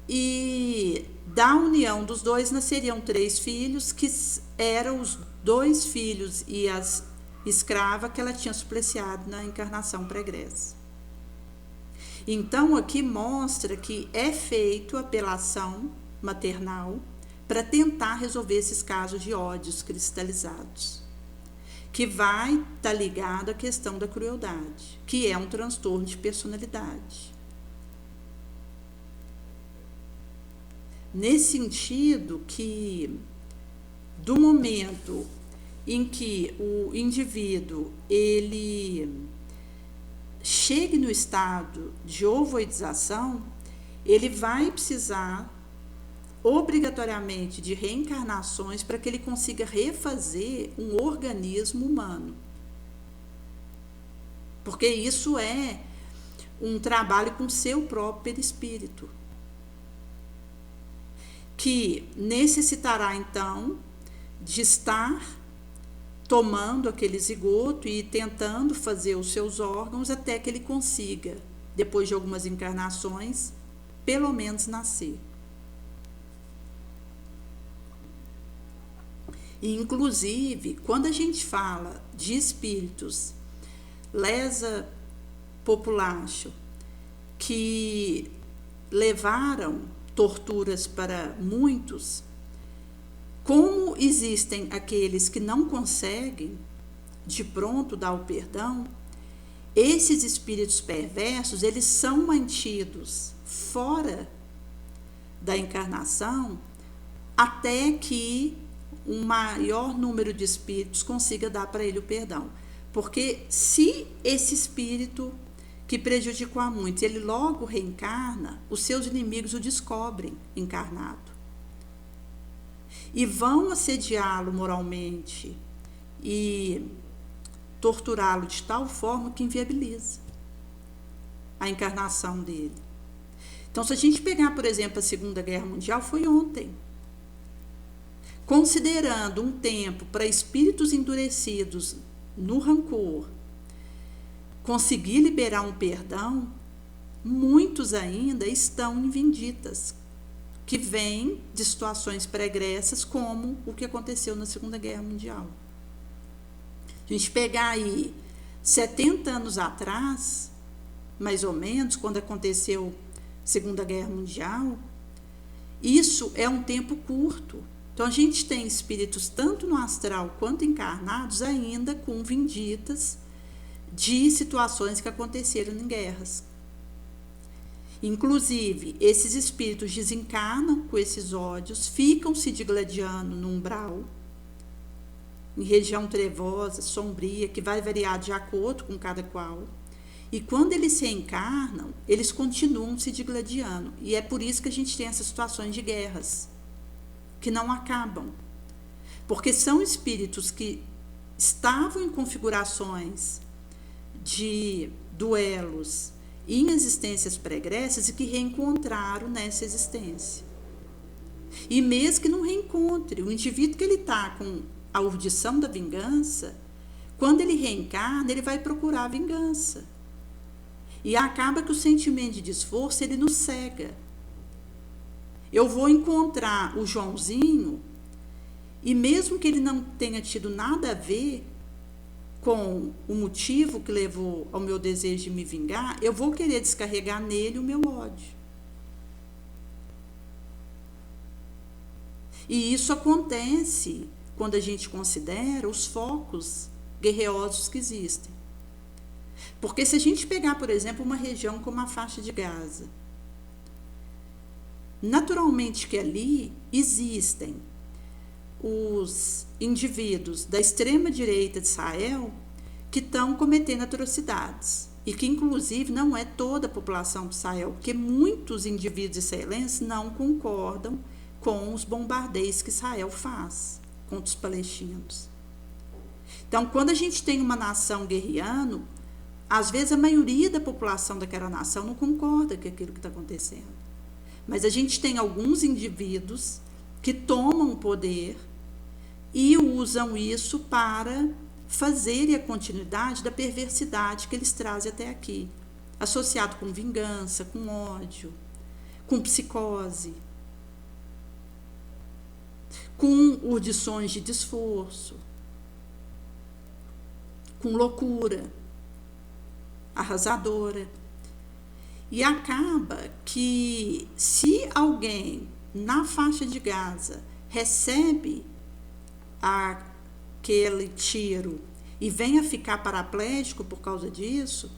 e da união dos 2 nasceriam 3 filhos, que eram os 2 filhos e as escravas que ela tinha supliciado na encarnação pregressa. Então aqui mostra que é feito apelação maternal para tentar resolver esses casos de ódios cristalizados, que vai estar ligado à questão da crueldade, que é um transtorno de personalidade. Nesse sentido que, do momento em que o indivíduo ele chegue no estado de ovoidização, ele vai precisar obrigatoriamente de reencarnações para que ele consiga refazer um organismo humano. Porque isso é um trabalho com seu próprio perispírito, que necessitará então de estar tomando aquele zigoto e tentando fazer os seus órgãos até que ele consiga, depois de algumas encarnações, pelo menos nascer. E, inclusive, quando a gente fala de espíritos lesa populacho que levaram torturas para muitos, como existem aqueles que não conseguem de pronto dar o perdão, esses espíritos perversos, eles são mantidos fora da encarnação até que um maior número de espíritos consiga dar para ele o perdão. Porque se esse espírito que prejudicou a muitos. Ele logo reencarna, os seus inimigos o descobrem encarnado. E vão assediá-lo moralmente e torturá-lo de tal forma que inviabiliza a encarnação dele. Então, se a gente pegar, por exemplo, a Segunda Guerra Mundial, foi ontem. Considerando um tempo para espíritos endurecidos no rancor conseguir liberar um perdão, muitos ainda estão em vinditas, que vêm de situações pregressas, como o que aconteceu na Segunda Guerra Mundial. A gente pegar aí 70 anos atrás, mais ou menos, quando aconteceu a Segunda Guerra Mundial, isso é um tempo curto. Então, a gente tem espíritos tanto no astral quanto encarnados ainda com vinditas de situações que aconteceram em guerras. Inclusive, esses espíritos desencarnam com esses ódios, ficam se digladiando no umbral, em região trevosa, sombria, que vai variar de acordo com cada qual. E quando eles se reencarnam, eles continuam se digladiando. E é por isso que a gente tem essas situações de guerras, que não acabam. Porque são espíritos que estavam em configurações de duelos em existências pregressas e que reencontraram nessa existência. E mesmo que não reencontre, o indivíduo que ele está com a urdição da vingança, quando ele reencarna, ele vai procurar a vingança. E acaba que o sentimento de desforço, ele nos cega. Eu vou encontrar o Joãozinho, e mesmo que ele não tenha tido nada a ver com o motivo que levou ao meu desejo de me vingar, eu vou querer descarregar nele o meu ódio. E isso acontece quando a gente considera os focos guerreosos que existem. Porque se a gente pegar, por exemplo, uma região como a faixa de Gaza, naturalmente que ali existem os indivíduos da extrema-direita de Israel que estão cometendo atrocidades. E que, inclusive, não é toda a população de Israel, porque muitos indivíduos israelenses não concordam com os bombardeios que Israel faz contra os palestinos. Então, quando a gente tem uma nação guerreando, às vezes a maioria da população daquela nação não concorda com aquilo que está acontecendo. Mas a gente tem alguns indivíduos que tomam o poder e usam isso para fazerem a continuidade da perversidade que eles trazem até aqui, associado com vingança, com ódio, com psicose, com urdições de desforço, com loucura arrasadora. E acaba que, se alguém na faixa de Gaza recebe aquele tiro e venha ficar paraplégico por causa disso,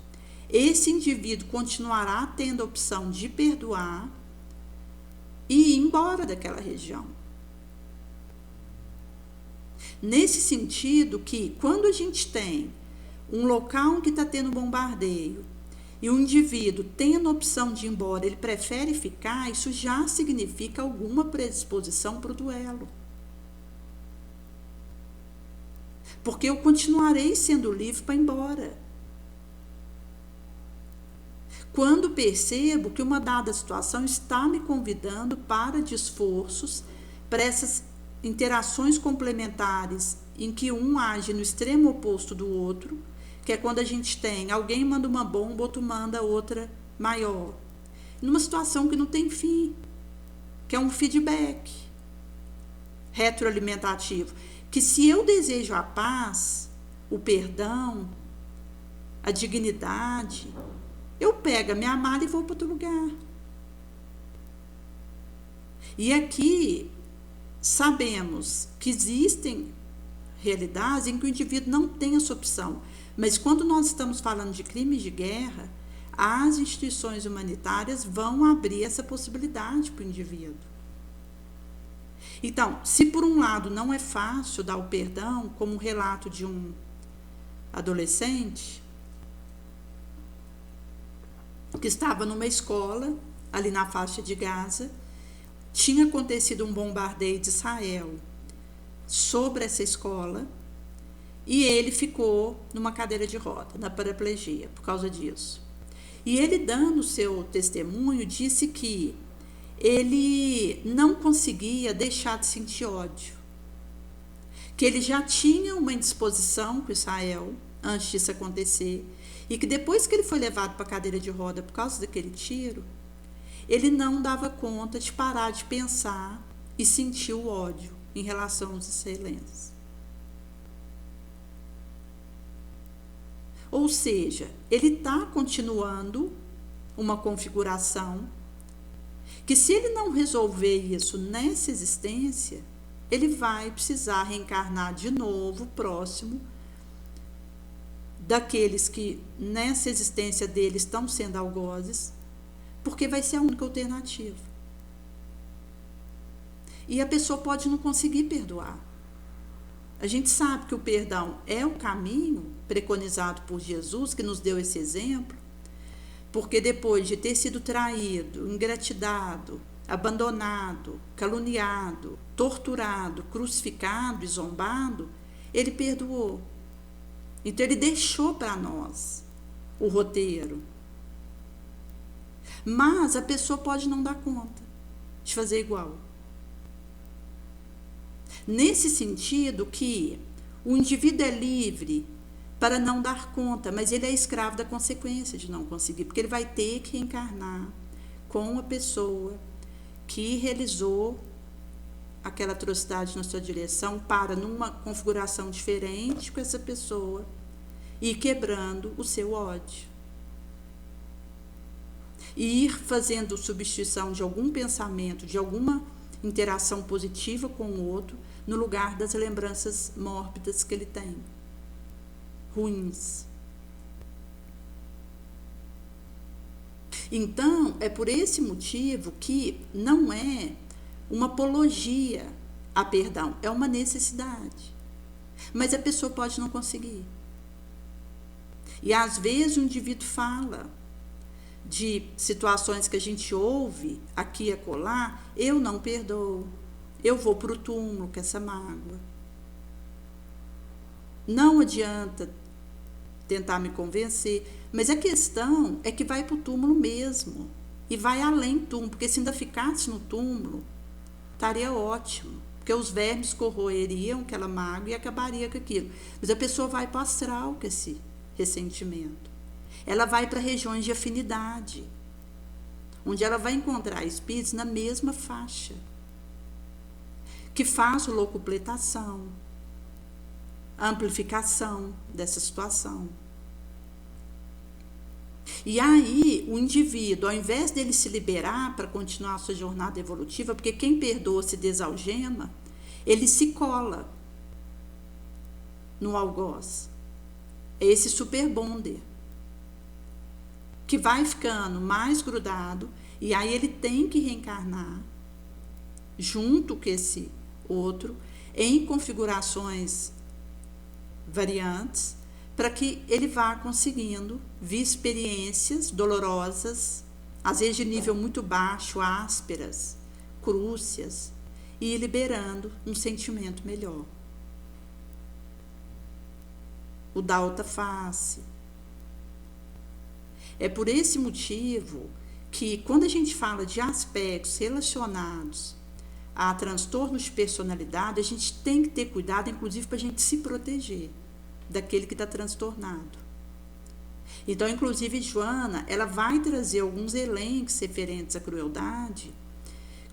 esse indivíduo continuará tendo a opção de perdoar e ir embora daquela região. Nesse sentido que, quando a gente tem um local que está tendo bombardeio e o indivíduo tendo a opção de ir embora, ele prefere ficar, isso já significa alguma predisposição para o duelo. Porque eu continuarei sendo livre para ir embora. Quando percebo que uma dada situação está me convidando para esforços, para essas interações complementares em que um age no extremo oposto do outro, que é quando a gente tem alguém manda uma bomba, outro manda outra maior. Numa situação que não tem fim, que é um feedback retroalimentativo. Que se eu desejo a paz, o perdão, a dignidade, eu pego a minha mala e vou para outro lugar. E aqui sabemos que existem realidades em que o indivíduo não tem essa opção. Mas quando nós estamos falando de crimes de guerra, as instituições humanitárias vão abrir essa possibilidade para o indivíduo. Então, se por um lado não é fácil dar o perdão, como o relato de um adolescente, que estava numa escola ali na faixa de Gaza. Tinha acontecido um bombardeio de Israel sobre essa escola e ele ficou numa cadeira de roda, na paraplegia, por causa disso. E ele, dando seu testemunho, disse que ele não conseguia deixar de sentir ódio, que ele já tinha uma indisposição com Israel antes disso acontecer, e que depois que ele foi levado para a cadeira de roda por causa daquele tiro, ele não dava conta de parar de pensar e sentir o ódio em relação aos israelenses. Ou seja, ele está continuando uma configuração que, se ele não resolver isso nessa existência, ele vai precisar reencarnar de novo próximo daqueles que nessa existência dele estão sendo algozes, porque vai ser a única alternativa. E a pessoa pode não conseguir perdoar. A gente sabe que o perdão é o caminho preconizado por Jesus, que nos deu esse exemplo, porque depois de ter sido traído, ingratidado, abandonado, caluniado, torturado, crucificado e zombado, ele perdoou. Então ele deixou para nós o roteiro. Mas a pessoa pode não dar conta de fazer igual. Nesse sentido que o indivíduo é livre para não dar conta, mas ele é escravo da consequência de não conseguir, porque ele vai ter que reencarnar com a pessoa que realizou aquela atrocidade na sua direção, para numa configuração diferente com essa pessoa e quebrando o seu ódio. E ir fazendo substituição de algum pensamento, de alguma interação positiva com o outro, no lugar das lembranças mórbidas que ele tem, ruins. Então, é por esse motivo que não é uma apologia a perdão, é uma necessidade. Mas a pessoa pode não conseguir. E às vezes o indivíduo fala de situações que a gente ouve aqui e acolá: eu não perdoo, eu vou para o túmulo com essa mágoa. Não adianta tentar me convencer, mas a questão é que vai para o túmulo mesmo, e vai além do túmulo, porque se ainda ficasse no túmulo, estaria ótimo, porque os vermes corroeriam aquela mágoa e acabaria com aquilo. Mas a pessoa vai para o astral com esse ressentimento. Ela vai para regiões de afinidade, onde ela vai encontrar espíritos na mesma faixa, que façam locupletação, amplificação dessa situação. E aí o indivíduo, ao invés dele se liberar para continuar a sua jornada evolutiva, porque quem perdoa se desalgema, ele se cola no algoz. É esse super bonder que vai ficando mais grudado, e aí ele tem que reencarnar junto com esse outro em configurações variantes, para que ele vá conseguindo ver experiências dolorosas, às vezes de nível muito baixo, ásperas, crúcias, e ir liberando um sentimento melhor. O da alta face. É por esse motivo que, quando a gente fala de aspectos relacionados a transtornos de personalidade, a gente tem que ter cuidado, inclusive, para a gente se proteger daquele que está transtornado. Então, inclusive, Joana, ela vai trazer alguns elencos referentes à crueldade,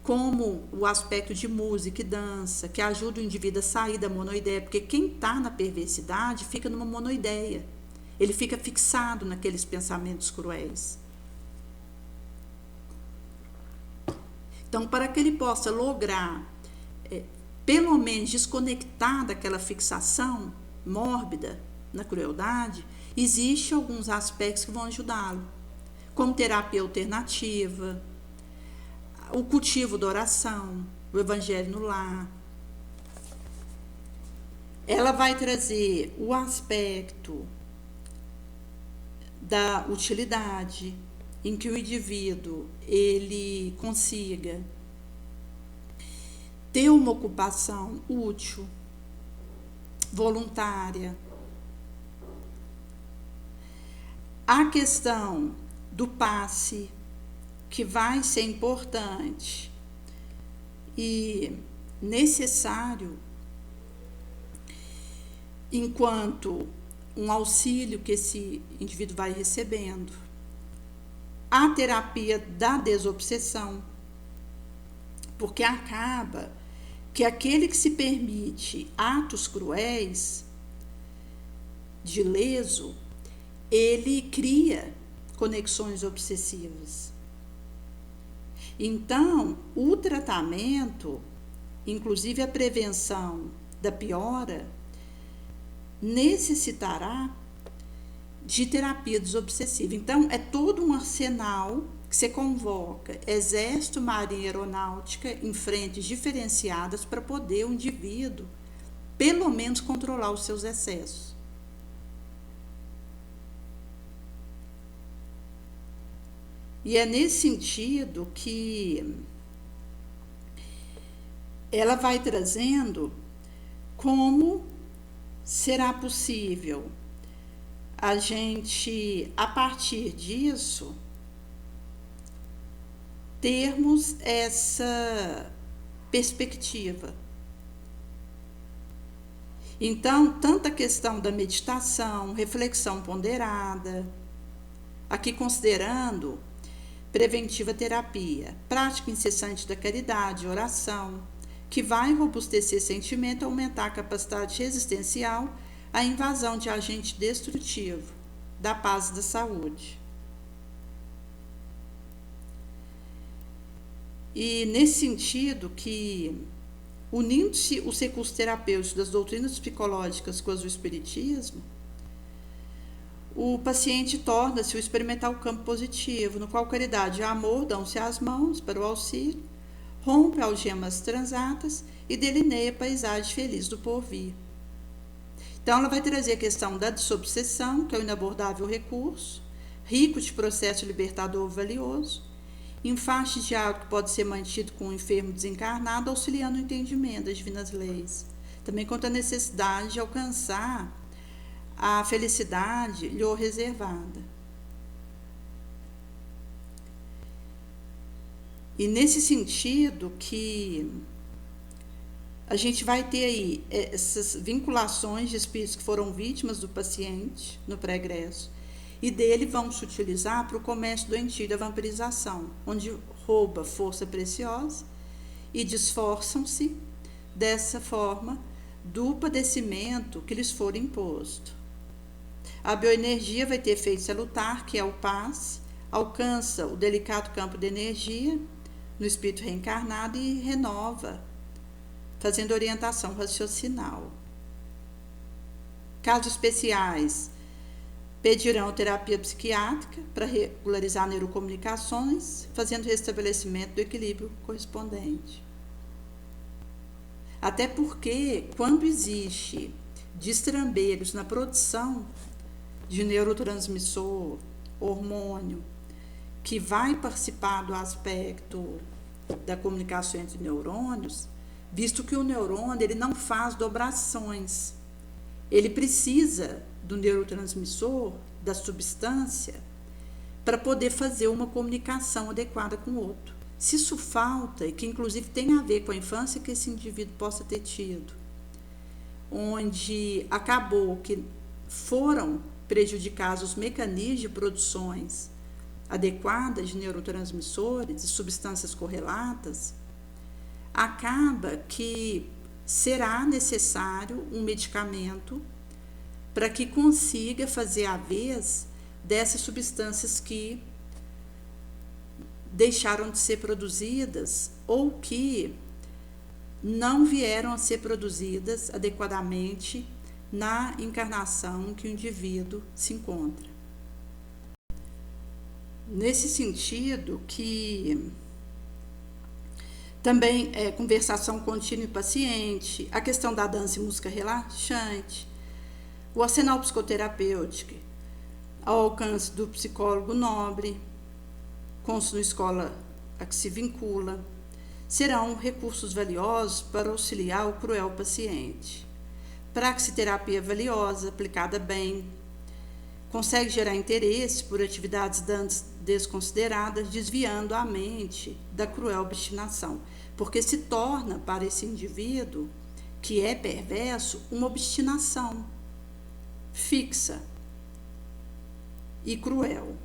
como o aspecto de música e dança, que ajuda o indivíduo a sair da monoideia, porque quem está na perversidade fica numa monoideia, ele fica fixado naqueles pensamentos cruéis. Então, para que ele possa lograr, pelo menos, desconectar daquela fixação mórbida na crueldade, existem alguns aspectos que vão ajudá-lo, como terapia alternativa, o cultivo da oração, o evangelho no lar. Ela vai trazer o aspecto da utilidade, em que o indivíduo ele consiga ter uma ocupação útil, voluntária. A questão do passe, que vai ser importante e necessário enquanto um auxílio que esse indivíduo vai recebendo. A terapia da desobsessão, porque acaba que aquele que se permite atos cruéis, de leso, ele cria conexões obsessivas. Então, o tratamento, inclusive a prevenção da piora, necessitará de terapia desobsessiva. Então, é todo um arsenal que você convoca Exército, Marinha e Aeronáutica em frentes diferenciadas para poder o indivíduo, pelo menos, controlar os seus excessos. E é nesse sentido que ela vai trazendo como será possível a gente, a partir disso, termos essa perspectiva. Então, tanto a questão da meditação, reflexão ponderada, aqui considerando preventiva terapia, prática incessante da caridade, oração, que vai robustecer sentimento e aumentar a capacidade resistencial à invasão de agente destrutivo da paz e da saúde. E nesse sentido que, unindo-se os recursos terapêuticos das doutrinas psicológicas com as do espiritismo, o paciente torna-se o experimental campo positivo, no qual caridade e amor dão-se as mãos para o auxílio, rompe algemas transatas e delineia a paisagem feliz do porvir. Então, ela vai trazer a questão da desobsessão, que é o inabordável recurso, rico de processo libertador valioso, em faixa de diálogo que pode ser mantido com o enfermo desencarnado, auxiliando o entendimento das divinas leis. Também quanto à necessidade de alcançar a felicidade lhe reservada. E nesse sentido que a gente vai ter aí essas vinculações de espíritos que foram vítimas do paciente no pré-egresso, e dele vão se utilizar para o comércio doentio da vampirização, onde rouba força preciosa e desforçam-se dessa forma do padecimento que lhes for imposto. A bioenergia vai ter efeito salutar, que é o passe, alcança o delicado campo de energia no espírito reencarnado e renova, fazendo orientação raciocinal. Casos especiais pedirão terapia psiquiátrica para regularizar neurocomunicações, fazendo restabelecimento do equilíbrio correspondente. Até porque, quando existe destrambelhos na produção de neurotransmissor, hormônio, que vai participar do aspecto da comunicação entre neurônios, visto que o neurônio ele não faz dobrações, ele precisa do neurotransmissor, da substância, para poder fazer uma comunicação adequada com o outro. Se isso falta, e que inclusive tem a ver com a infância que esse indivíduo possa ter tido, onde acabou que foram prejudicados os mecanismos de produções adequadas de neurotransmissores e substâncias correlatas, acaba que será necessário um medicamento para que consiga fazer a vez dessas substâncias que deixaram de ser produzidas ou que não vieram a ser produzidas adequadamente na encarnação em que o indivíduo se encontra. Nesse sentido que também conversação contínua e paciente, a questão da dança e música relaxante, o arsenal psicoterapêutico ao alcance do psicólogo nobre, conste na escola a que se vincula, serão recursos valiosos para auxiliar o cruel paciente. Praxiterapia valiosa, aplicada bem, consegue gerar interesse por atividades dantes desconsideradas, desviando a mente da cruel obstinação, porque se torna para esse indivíduo que é perverso uma obstinação fixa e cruel.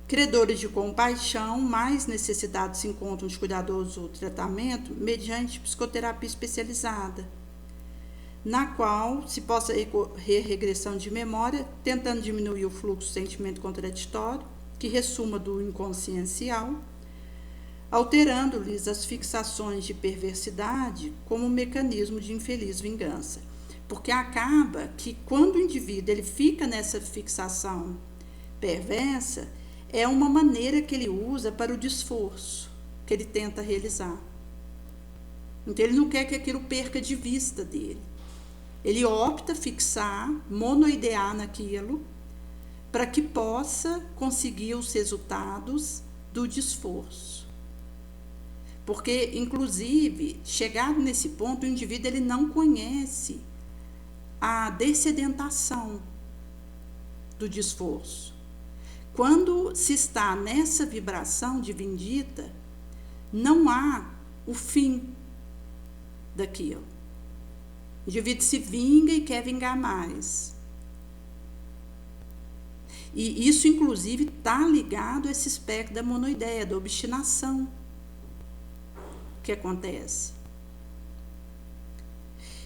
Credores de compaixão mais necessitados se encontram de cuidadoso tratamento mediante psicoterapia especializada, na qual se possa recorrer regressão de memória, tentando diminuir o fluxo de sentimento contraditório, que ressuma do inconsciencial, alterando-lhes as fixações de perversidade como um mecanismo de infeliz vingança. Porque acaba que quando o indivíduo ele fica nessa fixação perversa, é uma maneira que ele usa para o desforço que ele tenta realizar. Então ele não quer que aquilo perca de vista dele. Ele opta fixar, monoidear naquilo, para que possa conseguir os resultados do desforço. Porque, inclusive, chegado nesse ponto, o indivíduo ele não conhece a dessedentação do desforço. Quando se está nessa vibração de vindita, não há o fim daquilo. O indivíduo se vinga e quer vingar mais. E isso, inclusive, está ligado a esse aspecto da monoideia, da obstinação que acontece.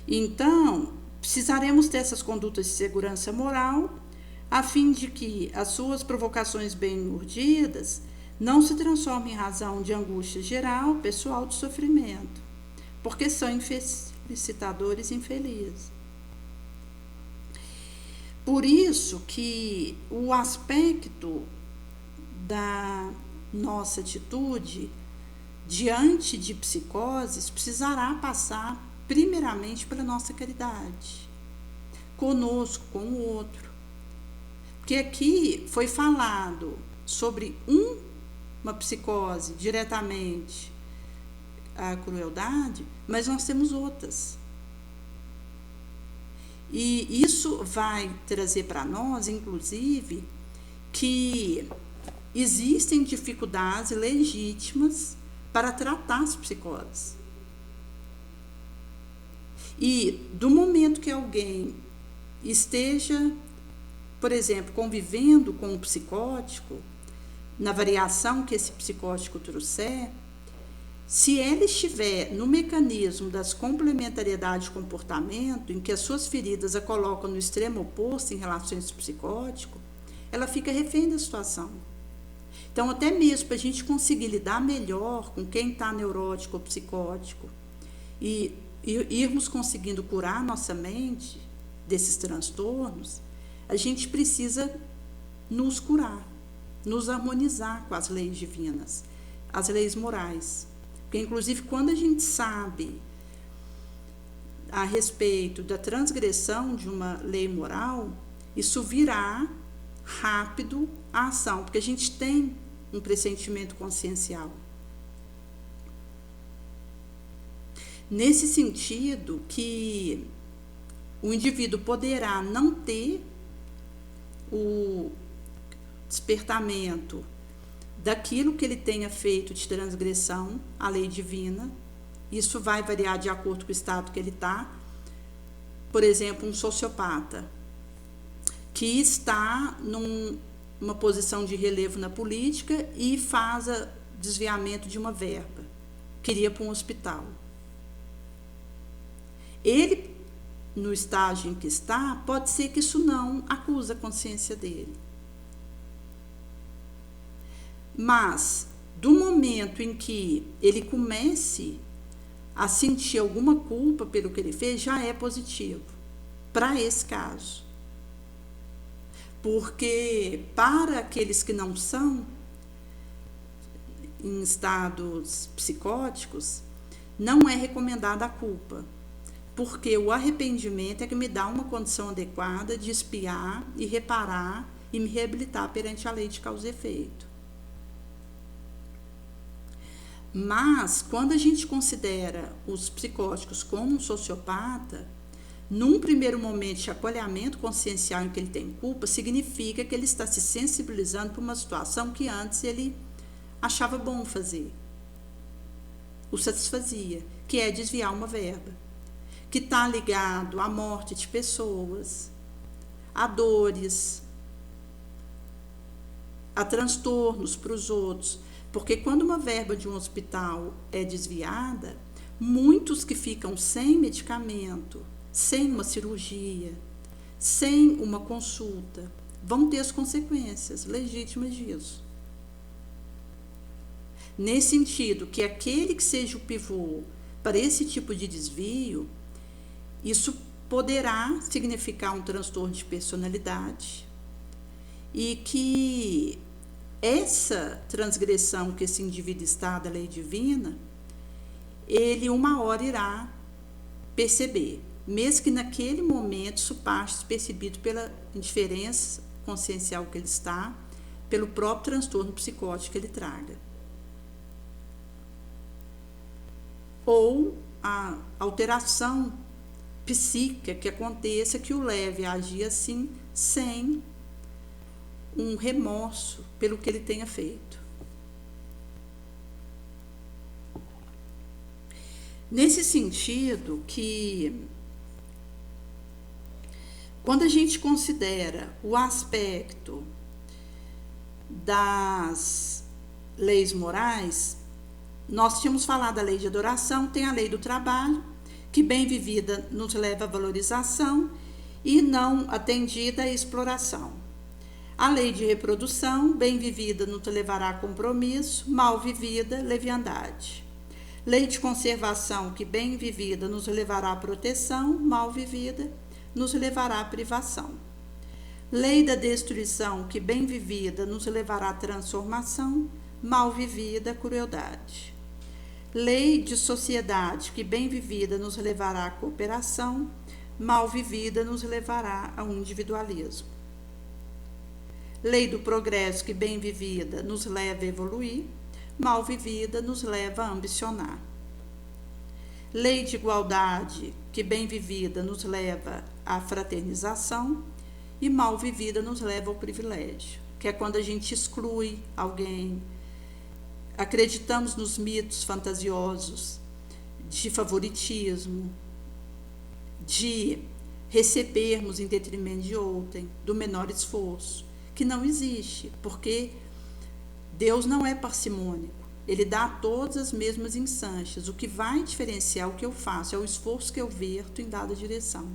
Então, precisaremos ter essas condutas de segurança moral, a fim de que as suas provocações bem urdidas não se transformem em razão de angústia geral, pessoal, de sofrimento, porque são felicitadores infelizes. Por isso que o aspecto da nossa atitude diante de psicoses precisará passar primeiramente pela nossa caridade, conosco, com o outro. Porque aqui foi falado sobre uma psicose diretamente a crueldade, mas nós temos outras. E isso vai trazer para nós, inclusive, que existem dificuldades legítimas para tratar as psicoses. E do momento que alguém esteja, por exemplo, convivendo com um psicótico, na variação que esse psicótico trouxer, se ele estiver no mecanismo das complementariedades de comportamento, em que as suas feridas a colocam no extremo oposto em relação a esse psicótico, ela fica refém da situação. Então, até mesmo para a gente conseguir lidar melhor com quem está neurótico ou psicótico e irmos conseguindo curar nossa mente desses transtornos, a gente precisa nos curar, nos harmonizar com as leis divinas, as leis morais. Porque, inclusive, quando a gente sabe a respeito da transgressão de uma lei moral, isso virá rápido a ação, porque a gente tem um pressentimento consciencial. Nesse sentido que o indivíduo poderá não ter o despertamento daquilo que ele tenha feito de transgressão à lei divina. Isso vai variar de acordo com o estado que ele está. Por exemplo, um sociopata que está numa posição de relevo na política e faz desviamento de uma verba, queria para um hospital. Ele, no estágio em que está, pode ser que isso não acusa a consciência dele. Mas, do momento em que ele comece a sentir alguma culpa pelo que ele fez, já é positivo para esse caso. Porque para aqueles que não são em estados psicóticos, não é recomendada a culpa, porque o arrependimento é que me dá uma condição adequada de expiar e reparar e me reabilitar perante a lei de causa e efeito. Mas, quando a gente considera os psicóticos como um sociopata, num primeiro momento de acolhimento consciencial em que ele tem culpa, significa que ele está se sensibilizando para uma situação que antes ele achava bom fazer, o satisfazia, que é desviar uma verba, que está ligado à morte de pessoas, a dores, a transtornos para os outros. Porque quando uma verba de um hospital é desviada, muitos que ficam sem medicamento, sem uma cirurgia, sem uma consulta, vão ter as consequências legítimas disso. Nesse sentido, que aquele que seja o pivô para esse tipo de desvio, isso poderá significar um transtorno de personalidade e que essa transgressão que esse indivíduo está da lei divina, ele uma hora irá perceber, mesmo que naquele momento isso passe despercebido pela indiferença consciencial que ele está, pelo próprio transtorno psicótico que ele traga. Ou a alteração psíquica que aconteça que o leve a agir assim, sem um remorso pelo que ele tenha feito. Nesse sentido que, quando a gente considera o aspecto das leis morais, nós tínhamos falado da lei de adoração, tem a lei do trabalho, que bem vivida nos leva à valorização e não atendida à exploração. A lei de reprodução, bem vivida, nos levará a compromisso, mal vivida, leviandade. Lei de conservação, que bem vivida, nos levará à proteção, mal vivida, nos levará à privação. Lei da destruição, que bem vivida, nos levará à transformação, mal vivida, crueldade. Lei de sociedade, que bem vivida, nos levará à cooperação, mal vivida, nos levará ao individualismo. Lei do progresso, que bem vivida nos leva a evoluir, mal vivida nos leva a ambicionar. Lei de igualdade, que bem vivida nos leva à fraternização e mal vivida nos leva ao privilégio, que é quando a gente exclui alguém, acreditamos nos mitos fantasiosos de favoritismo, de recebermos em detrimento de outrem, do menor esforço, que não existe, porque Deus não é parcimônico, ele dá a todas as mesmas instâncias. O que vai diferenciar o que eu faço é o esforço que eu verto em dada direção.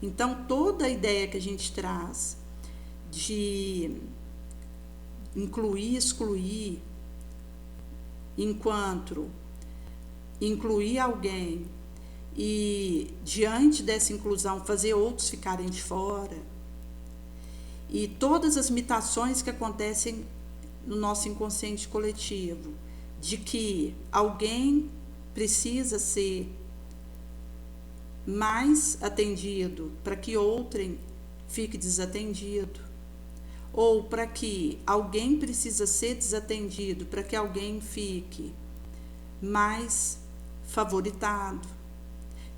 Então, toda a ideia que a gente traz de incluir, excluir, enquanto incluir alguém e, diante dessa inclusão, fazer outros ficarem de fora, e todas as mutações que acontecem no nosso inconsciente coletivo, de que alguém precisa ser mais atendido para que outrem fique desatendido, ou para que alguém precisa ser desatendido para que alguém fique mais favoritado.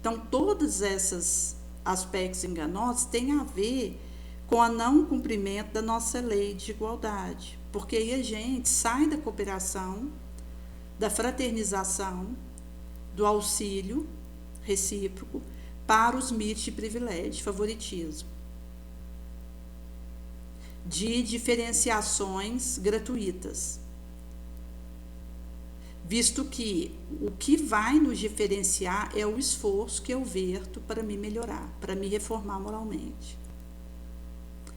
Então, todos esses aspectos enganosos têm a ver com o não cumprimento da nossa lei de igualdade, porque aí a gente sai da cooperação, da fraternização, do auxílio recíproco para os mitos de privilégio, favoritismo, de diferenciações gratuitas, visto que o que vai nos diferenciar é o esforço que eu verto para me melhorar, para me reformar moralmente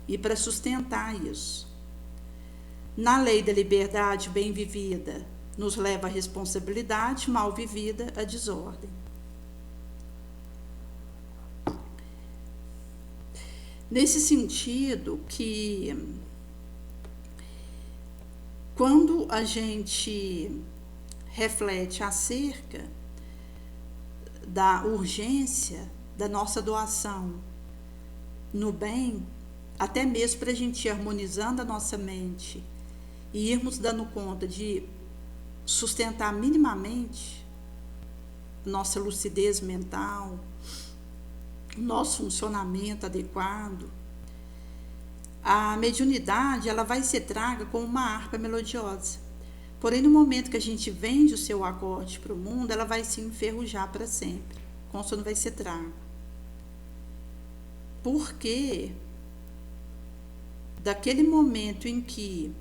e para sustentar isso. Na lei da liberdade bem vivida, nos leva à responsabilidade, mal vivida, à desordem. Nesse sentido que, quando a gente reflete acerca da urgência da nossa doação no bem, até mesmo para a gente ir harmonizando a nossa mente e irmos dando conta de sustentar minimamente nossa lucidez mental, nosso funcionamento adequado, a mediunidade ela vai ser traga como uma harpa melodiosa. Porém, no momento que a gente vende o seu acorde para o mundo, ela vai se enferrujar para sempre. O consono vai ser trago. Porque daquele momento em que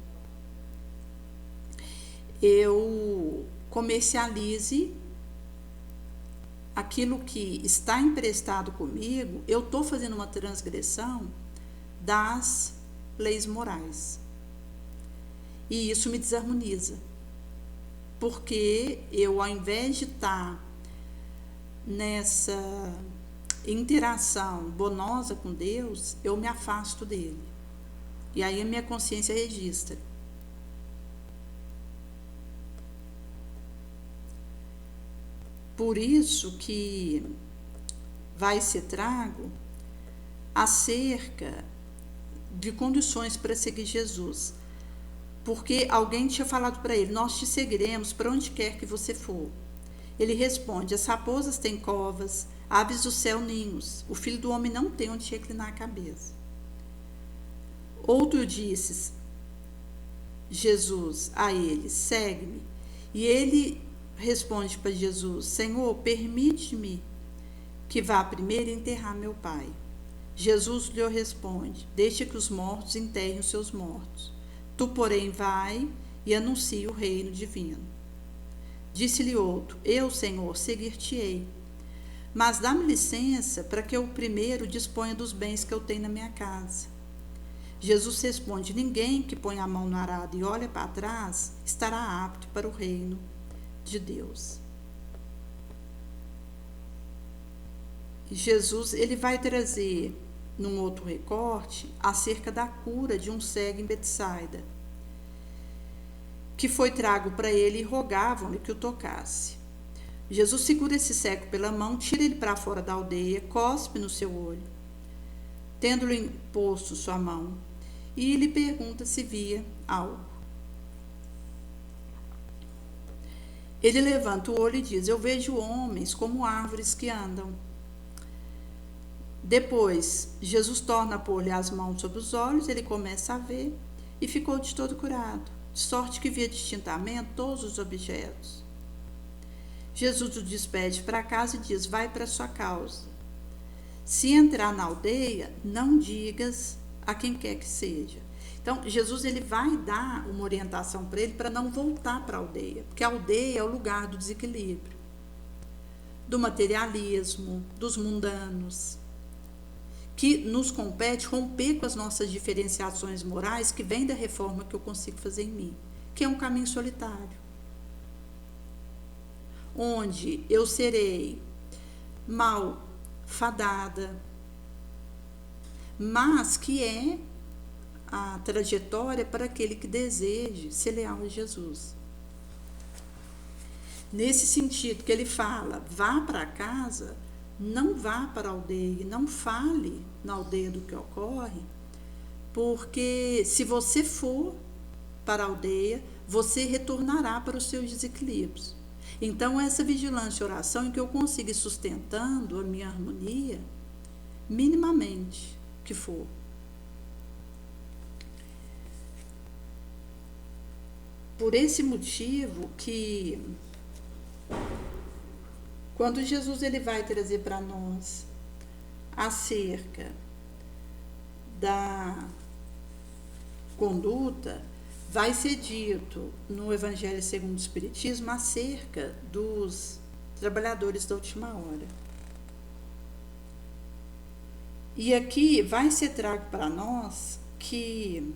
eu comercialize aquilo que está emprestado comigo, eu estou fazendo uma transgressão das leis morais. E isso me desarmoniza. Porque eu, ao invés de estar nessa interação bonosa com Deus, eu me afasto dele. E aí a minha consciência registra. Por isso que vai ser trago acerca de condições para seguir Jesus. Porque alguém tinha falado para ele, nós te seguiremos para onde quer que você for. Ele responde, as raposas têm covas, aves do céu ninhos, o filho do homem não tem onde reclinar a cabeça. Outro disse, Jesus a ele, segue-me. E ele responde para Jesus, Senhor, permite-me que vá primeiro enterrar meu pai. Jesus lhe responde, deixa que os mortos enterrem os seus mortos. Tu, porém, vai e anuncia o reino divino. Disse-lhe outro, eu, Senhor, seguir-te-ei, mas dá-me licença para que eu primeiro disponha dos bens que eu tenho na minha casa. Jesus responde, ninguém que põe a mão no arado e olha para trás estará apto para o reino de Deus. Jesus ele vai trazer num outro recorte acerca da cura de um cego em Betsaida, que foi trago para ele e rogavam-lhe que o tocasse. Jesus segura esse cego pela mão, tira ele para fora da aldeia, cospe no seu olho, tendo-lhe imposto sua mão, e lhe pergunta se via algo. Ele levanta o olho e diz, eu vejo homens como árvores que andam. Depois, Jesus torna a pôr-lhe as mãos sobre os olhos, ele começa a ver e ficou de todo curado, de sorte que via distintamente todos os objetos. Jesus o despede para casa e diz, vai para sua casa. Se entrar na aldeia, não digas a quem quer que seja. Então, Jesus ele vai dar uma orientação para ele para não voltar para a aldeia, porque a aldeia é o lugar do desequilíbrio, do materialismo, dos mundanos, que nos compete romper com as nossas diferenciações morais que vem da reforma que eu consigo fazer em mim, que é um caminho solitário, onde eu serei mal fadada, mas que é a trajetória para aquele que deseje ser leal a Jesus. Nesse sentido que ele fala, vá para casa, não vá para a aldeia, não fale na aldeia do que ocorre, porque se você for para a aldeia, você retornará para os seus desequilíbrios. Então, essa vigilância e oração em que eu consiga ir sustentando a minha harmonia, minimamente que for. Por esse motivo que quando Jesus ele vai trazer para nós acerca da conduta, vai ser dito no Evangelho segundo o Espiritismo acerca dos trabalhadores da última hora. E aqui vai ser trago para nós que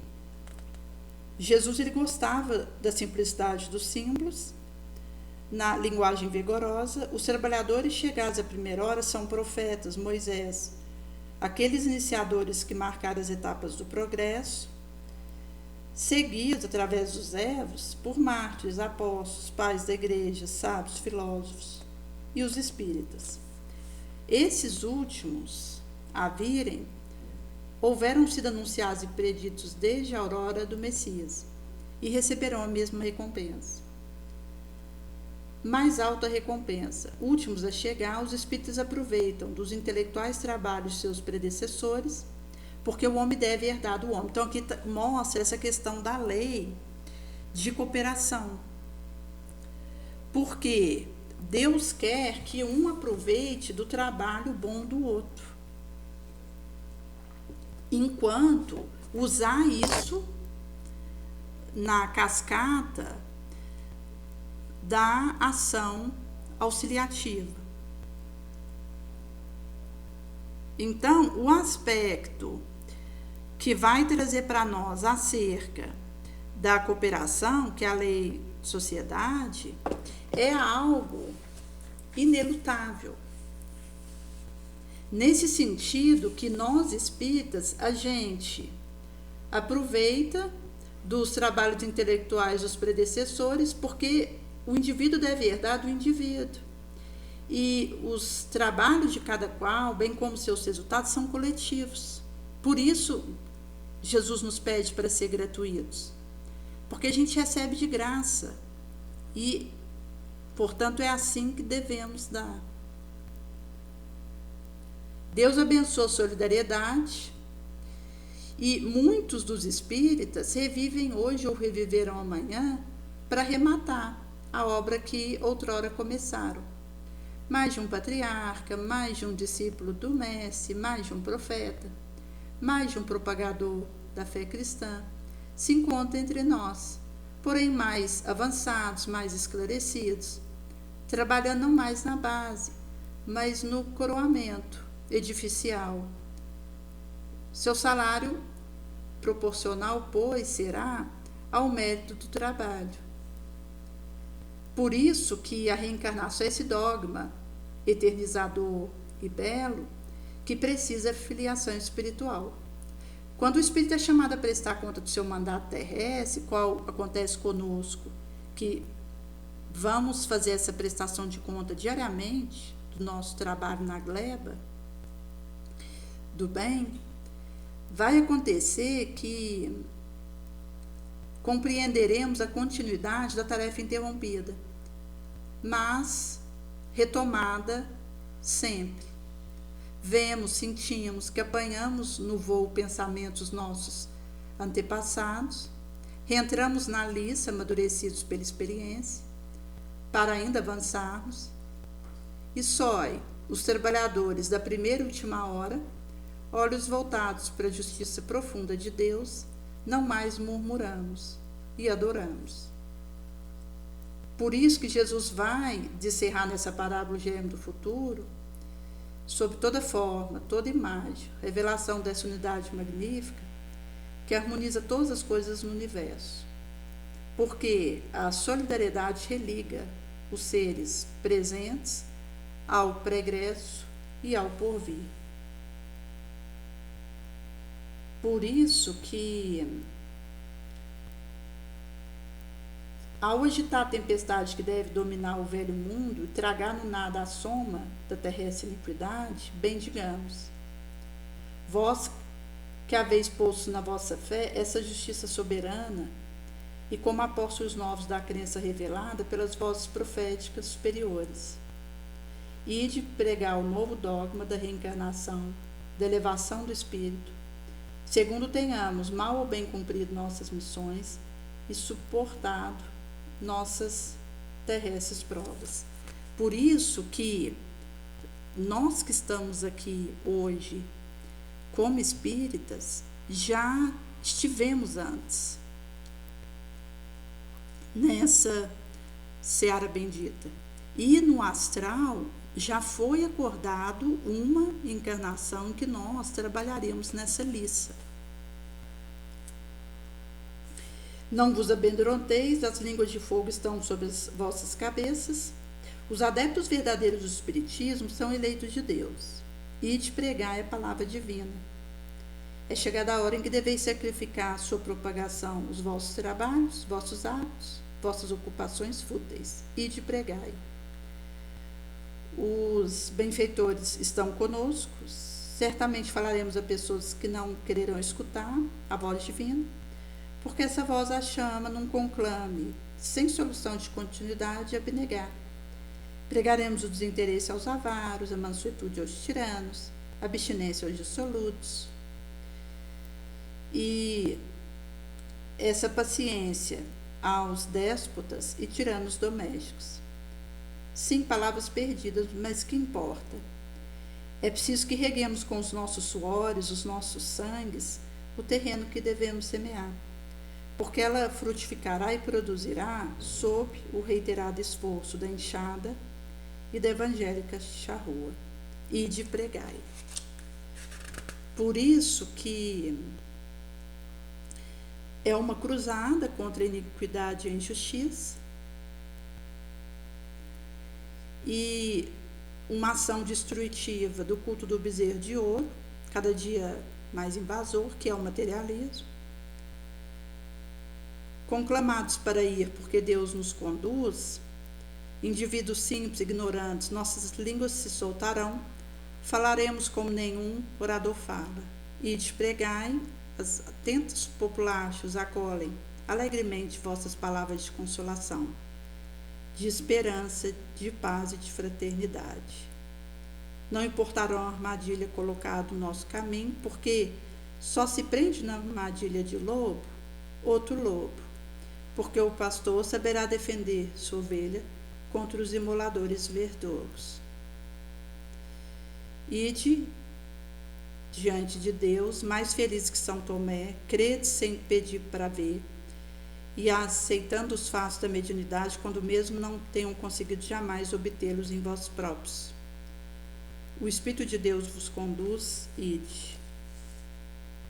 Jesus ele gostava da simplicidade dos símbolos. Na linguagem vigorosa, os trabalhadores chegados à primeira hora são profetas, Moisés, aqueles iniciadores que marcaram as etapas do progresso, seguidos através dos ervos por mártires, apóstolos, pais da igreja, sábios, filósofos e os espíritas. Esses últimos, a virem, houveram sido anunciados e preditos desde a aurora do Messias e receberão a mesma recompensa. mais alta recompensa. Últimos a chegar, os espíritos aproveitam dos intelectuais trabalhos de seus predecessores, porque o homem deve herdar do homem. Então aqui mostra essa questão da lei de cooperação. Porque Deus quer que um aproveite do trabalho bom do outro, enquanto usar isso na cascata da ação auxiliativa. Então, o aspecto que vai trazer para nós acerca da cooperação, que é a lei de sociedade, é algo inelutável. Nesse sentido que nós espíritas, a gente aproveita dos trabalhos intelectuais dos predecessores, porque o indivíduo deve herdar do indivíduo. E os trabalhos de cada qual, bem como seus resultados, são coletivos. Por isso, Jesus nos pede para ser gratuitos. Porque a gente recebe de graça. E, portanto, é assim que devemos dar. Deus abençoa a solidariedade. E muitos dos espíritas revivem hoje ou reviverão amanhã para arrematar a obra que outrora começaram. Mais de um patriarca, mais de um discípulo do mestre, mais de um profeta, mais de um propagador da fé cristã se encontra entre nós, porém mais avançados, mais esclarecidos, trabalhando não mais na base, mas no coroamento edificial. Seu salário proporcional, pois, será ao mérito do trabalho. Por isso que a reencarnação é esse dogma eternizador e belo que precisa de filiação espiritual. Quando o espírito é chamado a prestar conta do seu mandato terrestre, qual acontece conosco, que vamos fazer essa prestação de conta diariamente do nosso trabalho na gleba do bem, vai acontecer que compreenderemos a continuidade da tarefa interrompida, mas retomada sempre. Vemos, sentimos que apanhamos no voo pensamentos nossos antepassados, reentramos na liça, amadurecidos pela experiência, para ainda avançarmos, e sói os trabalhadores da primeira e última hora, olhos voltados para a justiça profunda de Deus, não mais murmuramos e adoramos. Por isso que Jesus vai descerrar nessa parábola o germe do futuro, sob toda forma, toda imagem, revelação dessa unidade magnífica que harmoniza todas as coisas no universo. Porque a solidariedade religa os seres presentes ao pregresso e ao porvir. Por isso que, ao agitar a tempestade que deve dominar o velho mundo e tragar no nada a soma da terrestre iniquidade, bem digamos, vós que haveis posto na vossa fé essa justiça soberana, e como apóstolos novos da crença revelada pelas vozes proféticas superiores, e de pregar o novo dogma da reencarnação, da elevação do espírito, segundo tenhamos mal ou bem cumprido nossas missões e suportado nossas terrestres provas. Por isso que nós que estamos aqui hoje como espíritas já estivemos antes nessa seara bendita, e no astral já foi acordado uma encarnação que nós trabalharemos nessa liça. Não vos amedronteis, as línguas de fogo estão sobre as vossas cabeças. Os adeptos verdadeiros do Espiritismo são eleitos de Deus. Ide pregai a palavra divina. É chegada a hora em que deveis sacrificar a sua propagação, os vossos trabalhos, vossos atos, vossas ocupações fúteis. Ide pregai. Os benfeitores estão conosco. Certamente falaremos a pessoas que não quererão escutar a voz divina, porque essa voz a chama num conclame sem solução de continuidade a abnegar, Pregaremos o desinteresse aos avaros, a mansuetude aos tiranos, a abstinência aos dissolutos. E essa paciência aos déspotas e tiranos domésticos. Sim, palavras perdidas, mas que importa? É preciso que reguemos com os nossos suores, os nossos sangues, o terreno que devemos semear, porque ela frutificará e produzirá sob o reiterado esforço da enxada e da evangélica charrua, e de pregai. Por isso que é uma cruzada contra a iniquidade e a injustiça, e uma ação destrutiva do culto do bezerro de ouro, cada dia mais invasor, que é o materialismo. Conclamados para ir, porque Deus nos conduz, indivíduos simples, ignorantes, nossas línguas se soltarão, falaremos como nenhum orador fala. Ide, pregai, as atentas populachos acolhem alegremente vossas palavras de consolação, de esperança, de paz e de fraternidade. Não importará a armadilha colocada no nosso caminho, porque só se prende na armadilha de lobo outro lobo, porque o pastor saberá defender sua ovelha contra os imoladores verdugos. Ide diante de Deus, mais feliz que São Tomé, crede sem pedir para ver, e aceitando os fatos da mediunidade, quando mesmo não tenham conseguido jamais obtê-los em vós próprios. O Espírito de Deus vos conduz, ide.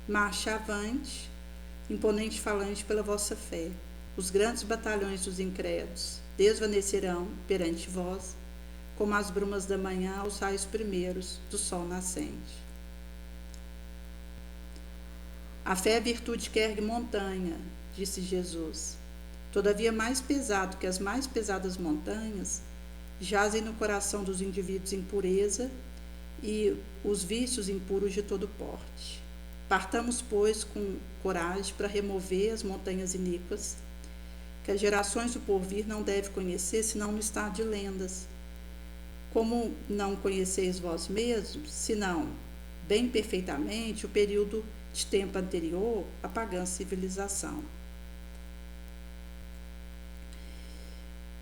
Marcha avante, imponente falante pela vossa fé. Os grandes batalhões dos incrédulos desvanecerão perante vós, como as brumas da manhã aos raios primeiros do sol nascente. A fé é a virtude que ergue montanha, disse Jesus. Todavia, mais pesado que as mais pesadas montanhas, jazem no coração dos indivíduos impureza e os vícios impuros de todo porte. Partamos, pois, com coragem para remover as montanhas iníquas, que as gerações do porvir não devem conhecer, senão no estado de lendas. Como não conheceis vós mesmos, senão, bem perfeitamente, o período de tempo anterior à pagã civilização.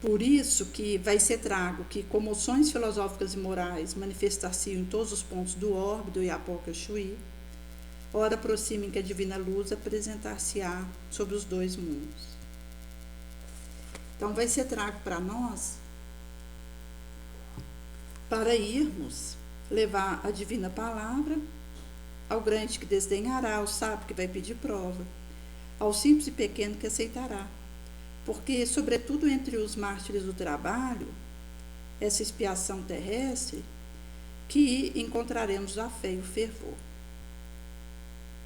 Por isso que vai ser trago que comoções filosóficas e morais manifestar-se em todos os pontos do orbe do Iapoca Chuí, ora aproximem que a divina luz apresentar-se-á sobre os dois mundos. Então vai ser trago para nós, para irmos levar a divina palavra ao grande que desdenhará, ao sábio que vai pedir prova, ao simples e pequeno que aceitará. Porque, sobretudo entre os mártires do trabalho, essa expiação terrestre, que encontraremos a fé e o fervor.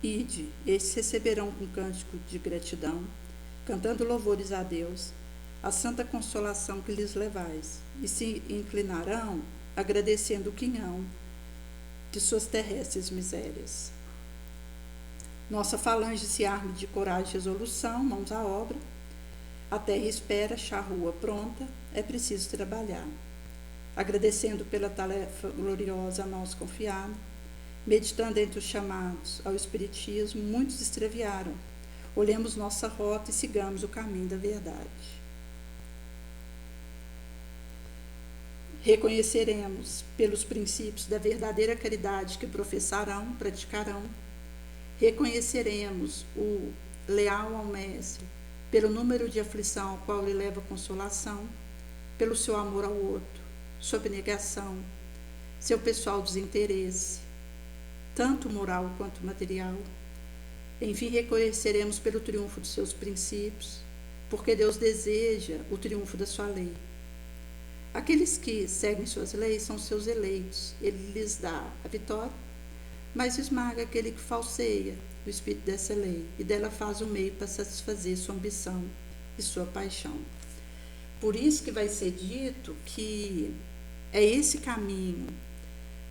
Ide, estes receberão com cântico de gratidão, cantando louvores a Deus, a santa consolação que lhes levais, e se inclinarão, agradecendo o quinhão de suas terrestres misérias. Nossa falange se arme de coragem e resolução, mãos à obra. A terra espera, charrua pronta, é preciso trabalhar. Agradecendo pela tarefa gloriosa a nós confiada, meditando entre os chamados ao Espiritismo, muitos extraviaram. Olhemos nossa rota e sigamos o caminho da verdade. Reconheceremos pelos princípios da verdadeira caridade que professarão, praticarão. Reconheceremos o leal ao Mestre, pelo número de aflição ao qual ele leva consolação, pelo seu amor ao outro, sua abnegação, seu pessoal desinteresse, tanto moral quanto material. Enfim, reconheceremos pelo triunfo dos seus princípios, porque Deus deseja o triunfo da sua lei. Aqueles que seguem suas leis são seus eleitos, ele lhes dá a vitória, mas esmaga aquele que falseia o espírito dessa lei e dela faz o meio para satisfazer sua ambição e sua paixão. Por isso que vai ser dito que é esse caminho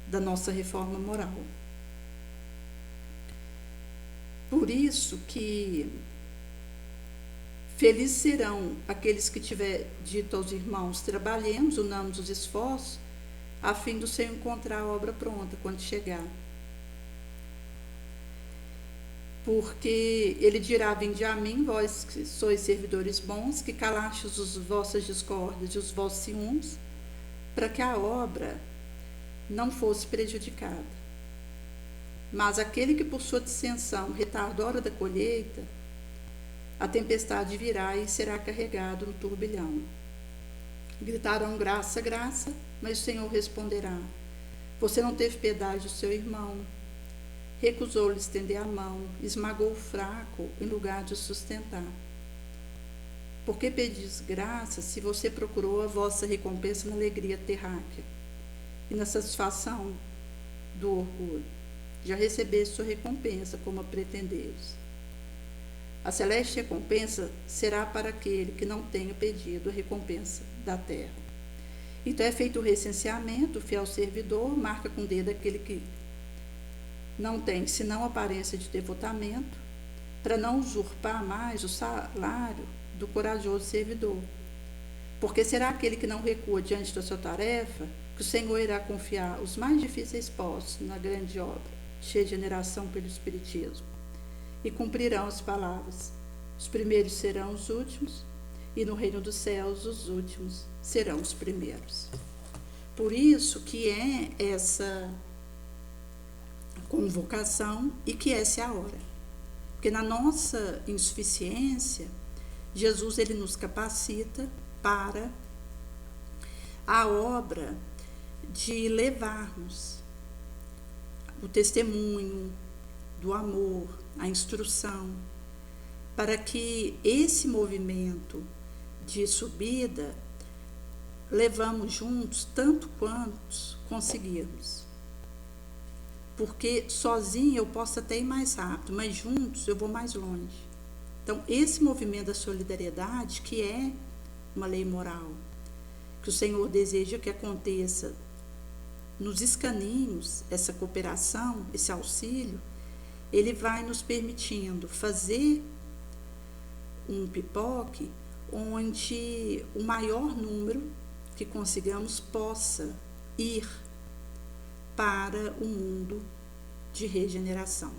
da nossa reforma moral. Por isso que Felizes serão aqueles que tiver dito aos irmãos: trabalhemos, unamos os esforços, a fim do Senhor encontrar a obra pronta quando chegar. Porque ele dirá: vinde a mim, vós que sois servidores bons, que calastes as vossas discórdias e os vossos ciúmes, para que a obra não fosse prejudicada. Mas aquele que por sua dissensão retarda a hora da colheita, a tempestade virá e será carregado no turbilhão. Gritarão: graça, graça, mas o Senhor responderá: você não teve piedade do seu irmão, recusou-lhe estender a mão, esmagou o fraco em lugar de o sustentar. Por que pedis graça se você procurou a vossa recompensa na alegria terráquea e na satisfação do orgulho? Já recebeste sua recompensa, como a pretendeis. A celeste recompensa será para aquele que não tenha pedido a recompensa da terra. Então é feito o recenseamento, o fiel servidor marca com o dedo aquele que não tem senão aparência de devotamento, para não usurpar mais o salário do corajoso servidor. Porque será aquele que não recua diante da sua tarefa que o Senhor irá confiar os mais difíceis postos na grande obra, cheia de generação pelo Espiritismo. E cumprirão as palavras: os primeiros serão os últimos, e no reino dos céus os últimos serão os primeiros. Por isso que é essa convocação e que essa é a hora. Porque na nossa insuficiência, Jesus ele nos capacita para a obra de levarmos o testemunho do amor, a instrução, para que esse movimento de subida levamos juntos tanto quanto conseguirmos. Porque sozinho eu posso até ir mais rápido, mas juntos eu vou mais longe. Então, esse movimento da solidariedade, que é uma lei moral, que o Senhor deseja que aconteça nos escaninhos, essa cooperação, esse auxílio, ele vai nos permitindo fazer um pipoque onde o maior número que consigamos possa ir para o mundo de regeneração.